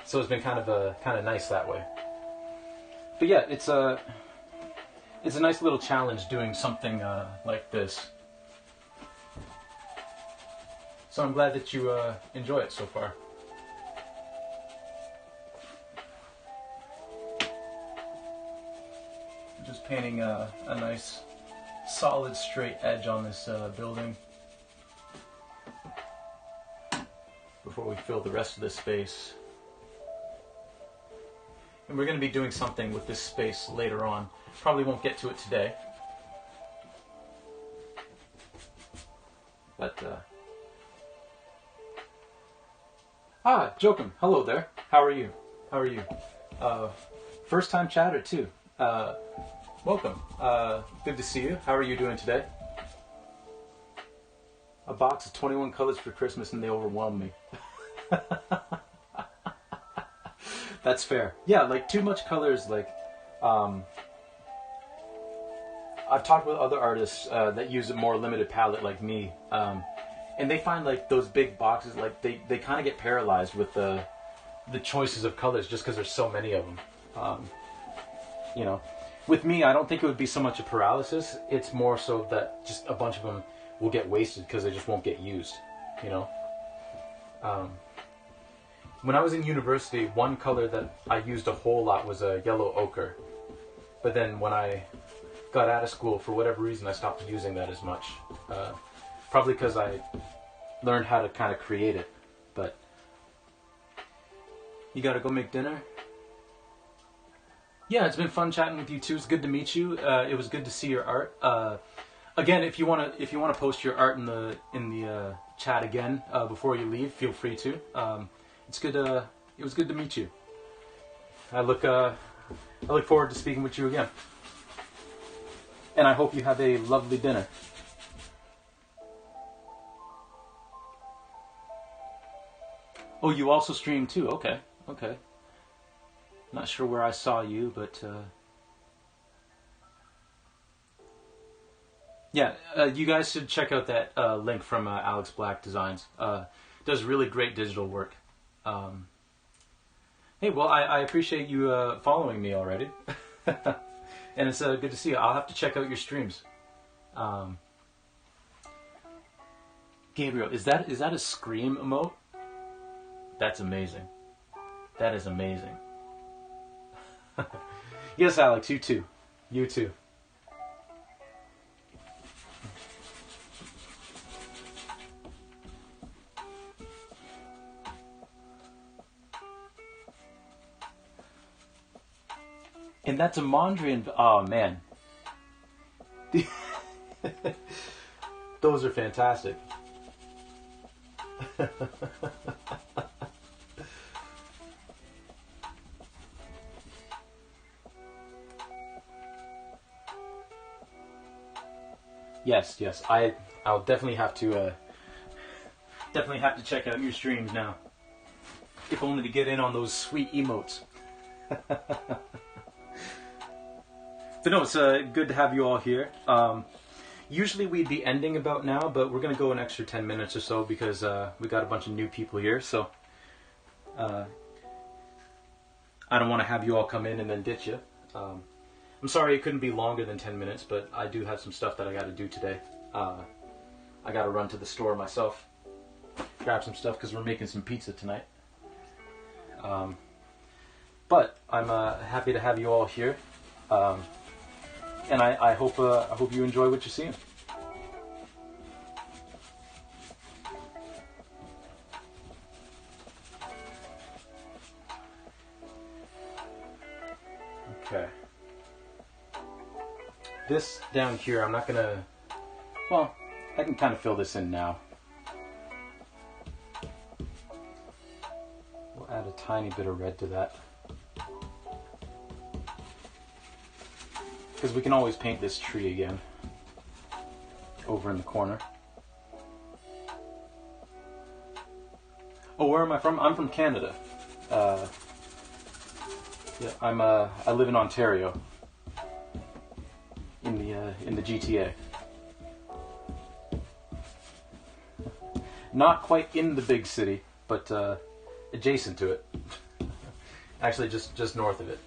So it's been kind of nice that way. But yeah, it's a nice little challenge doing something like this. So I'm glad that you enjoy it so far. I'm just painting a nice solid straight edge on this building before we fill the rest of this space. And we're going to be doing something with this space later on. Probably won't get to it today. But, Joachim, hello there. How are you? How are you? First time chatter too. Welcome. Good to see you. How are you doing today? A box of 21 colors for Christmas and they overwhelm me. That's fair. Yeah, like too much colors, like, I've talked with other artists that use a more limited palette like me, and they find like those big boxes, like they kind of get paralyzed with the choices of colors just because there's so many of them. You know, with me, I don't think it would be so much a paralysis. It's more so that just a bunch of them will get wasted because they just won't get used, you know. When I was in university, one color that I used a whole lot was a yellow ochre. But then when I got out of school, for whatever reason, I stopped using that as much. Probably because I learned how to kind of create it. But you gotta go make dinner? Yeah, it's been fun chatting with you too. It's good to meet you. It was good to see your art. Again, if you wanna post your art in the chat again before you leave, feel free to. It's good. It was good to meet you. I look forward to speaking with you again. And I hope you have a lovely dinner. Oh, you also stream too? Okay, okay. Not sure where I saw you, but yeah, you guys should check out that link from Alex Black Designs. Does really great digital work. Hey, well, I appreciate you following me already. And it's good to see you. I'll have to check out your streams. Gabriel, is that a scream emote? That's amazing. That is amazing. Yes, Alex, you too. You too. And that's a Mondrian. Oh man, those are fantastic. Yes, yes. I'll definitely have to check out your streams now. If only to get in on those sweet emotes. But no, it's good to have you all here. Usually we'd be ending about now, but we're going to go an extra 10 minutes or so because we got a bunch of new people here. So I don't want to have you all come in and then ditch you. I'm sorry it couldn't be longer than 10 minutes, but I do have some stuff that I got to do today. I got to run to the store myself, grab some stuff because we're making some pizza tonight. But I'm happy to have you all here. And I hope you enjoy what you're seeing. Okay. This down here, I'm not gonna, well, I can kind of fill this in now. We'll add a tiny bit of red to that. Because we can always paint this tree again over in the corner. Oh, where am I from? I'm from Canada. Yeah, I live in Ontario, in the GTA. Not quite in the big city, but adjacent to it. Actually, just north of it.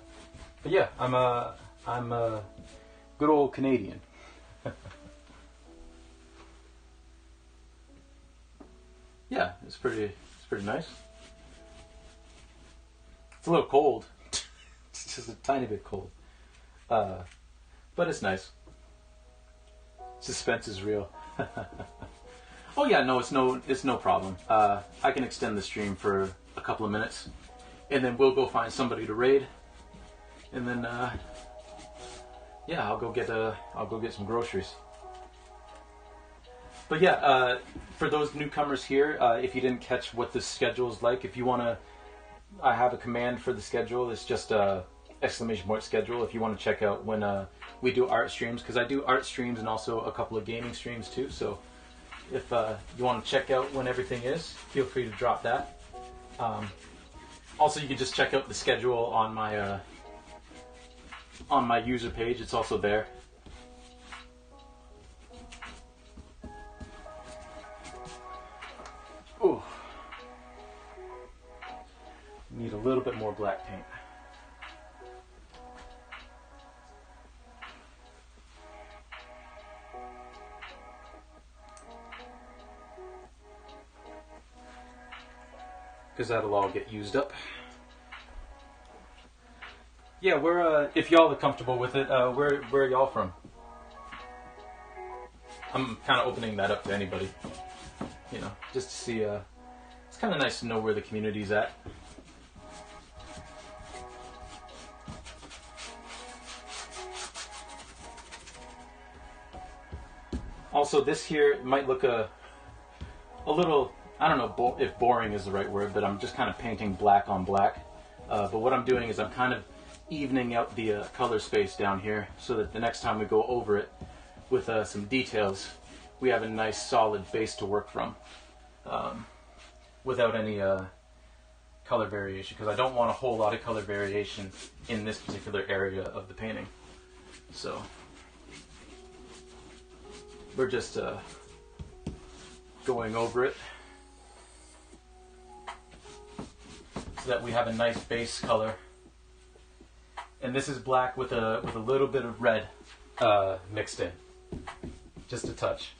But yeah, I'm a good old Canadian. Yeah, it's pretty nice. It's a little cold. It's just a tiny bit cold. But it's nice. Suspense is real. Oh yeah, no, it's no problem. I can extend the stream for a couple of minutes, and then we'll go find somebody to raid, and then yeah, I'll go get some groceries. But yeah, for those newcomers here, if you didn't catch what the schedule is like, if you want to, I have a command for the schedule. It's just !schedule if you want to check out when we do art streams, because I do art streams and also a couple of gaming streams too. So if you want to check out when everything is, feel free to drop that. Also, you can just check out the schedule on my user page. It's also there. Ooh. Need a little bit more black paint. Because that'll all get used up. Yeah, we're if y'all are comfortable with it, where are y'all from? I'm kind of opening that up to anybody, you know, just to see. It's kind of nice to know where the community's at. Also, this here might look a little, I don't know if boring is the right word, but I'm just kind of painting black on black. But what I'm doing is I'm kind of evening out the color space down here so that the next time we go over it with some details, we have a nice solid base to work from without any color variation, because I don't want a whole lot of color variation in this particular area of the painting. So we're just going over it so that we have a nice base color. And this is black with a little bit of red mixed in, just a touch.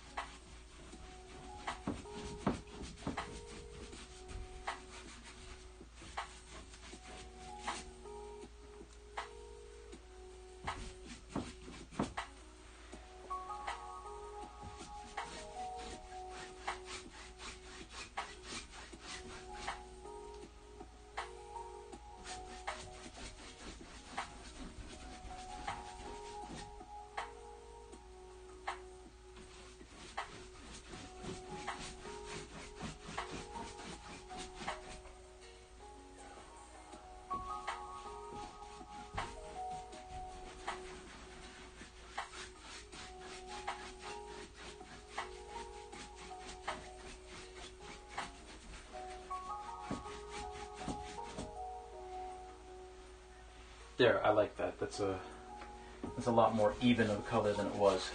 There, I like that. That's a lot more even of a color than it was.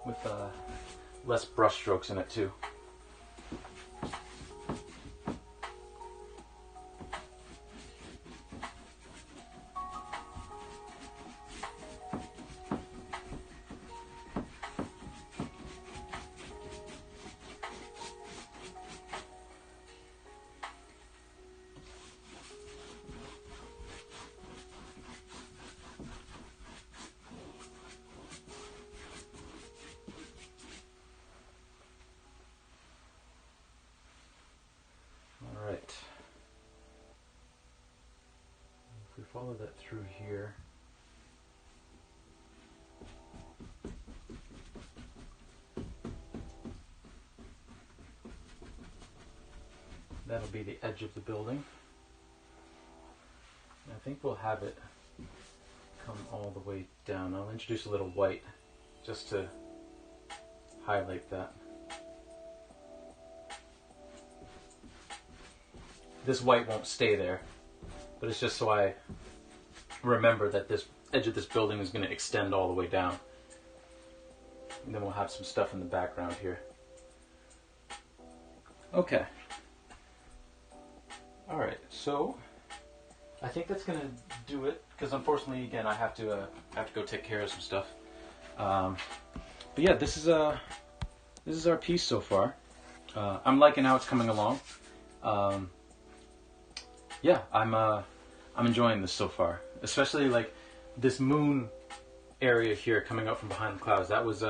With less brush strokes in it too. follow that through here. That'll be the edge of the building. And I think we'll have it come all the way down. I'll introduce a little white just to highlight that. This white won't stay there, but it's just so I remember that this edge of this building is going to extend all the way down. And then we'll have some stuff in the background here. Okay. Alright, so I think that's going to do it, because unfortunately, again, I have to go take care of some stuff. But yeah, this is our piece so far. I'm liking how it's coming along. Yeah, I'm enjoying this so far, especially like this moon area here coming up from behind the clouds. That was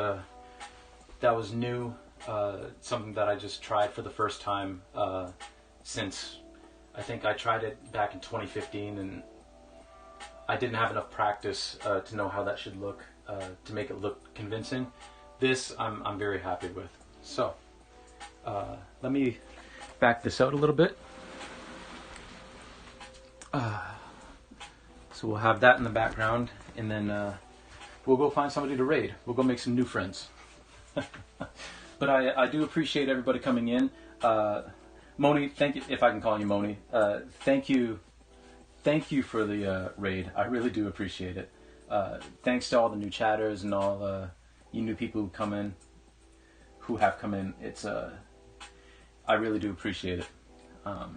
new, something that I just tried for the first time since I think I tried it back in 2015, and I didn't have enough practice to know how that should look, to make it look convincing. This I'm very happy with. So let me back this out a little bit. So we'll have that in the background, and then we'll go find somebody to raid. We'll go make some new friends. But I do appreciate everybody coming in. Moni, thank you, if I can call you Moni. Thank you for the raid. I really do appreciate it. Thanks to all the new chatters and all you new people who have come in. It's I really do appreciate it. All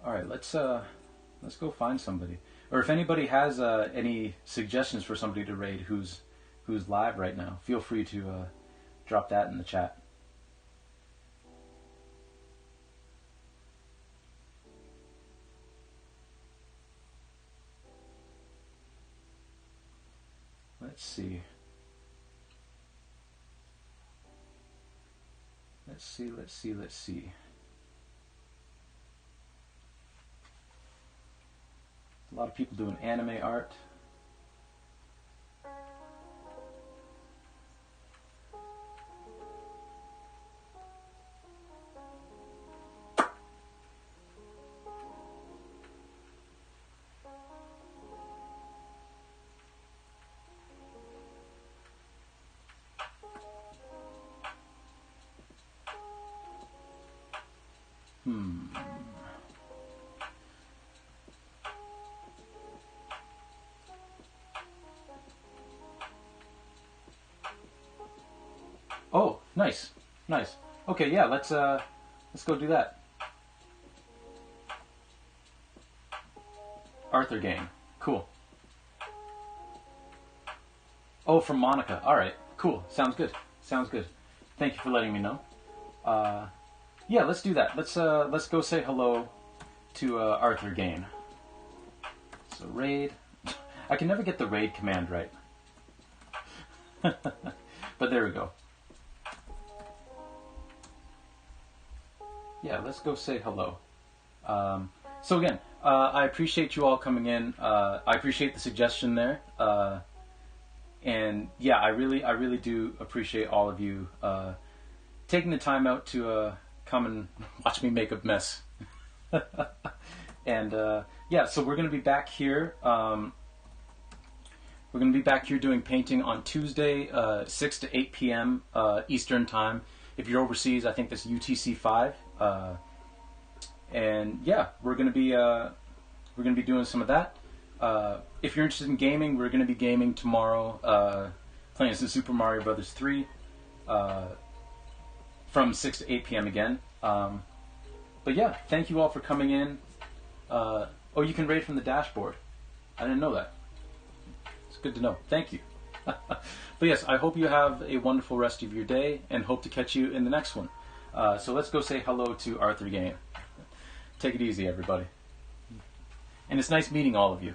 right, let's go find somebody. Or if anybody has any suggestions for somebody to raid who's live right now, feel free to drop that in the chat. Let's see. Let's see. A lot of people doing anime art. Oh, nice. Okay, yeah, let's go do that. Arthur game, cool. Oh, from Monica. All right, cool. Sounds good. Thank you for letting me know. Yeah, let's do that. Let's go say hello to Arthur Gain. So raid. I can never get the raid command right. But there we go. Yeah, let's go say hello. So again, I appreciate you all coming in. I appreciate the suggestion there. And yeah, I really do appreciate all of you taking the time out to come and watch me make a mess. And yeah, so we're going to be back here. We're going to be back here doing painting on Tuesday, 6 to 8 p.m. Eastern Time. If you're overseas, I think that's UTC 5. And yeah, we're going to be doing some of that. If you're interested in gaming, we're going to be gaming tomorrow, playing some Super Mario Brothers 3 from 6 to 8 p.m. again. But yeah, thank you all for coming in. Oh, you can raid from the dashboard. I didn't know that. It's good to know. Thank you. But yes, I hope you have a wonderful rest of your day, and hope to catch you in the next one. So let's go say hello to Arthur Gain. Take it easy, everybody. And it's nice meeting all of you.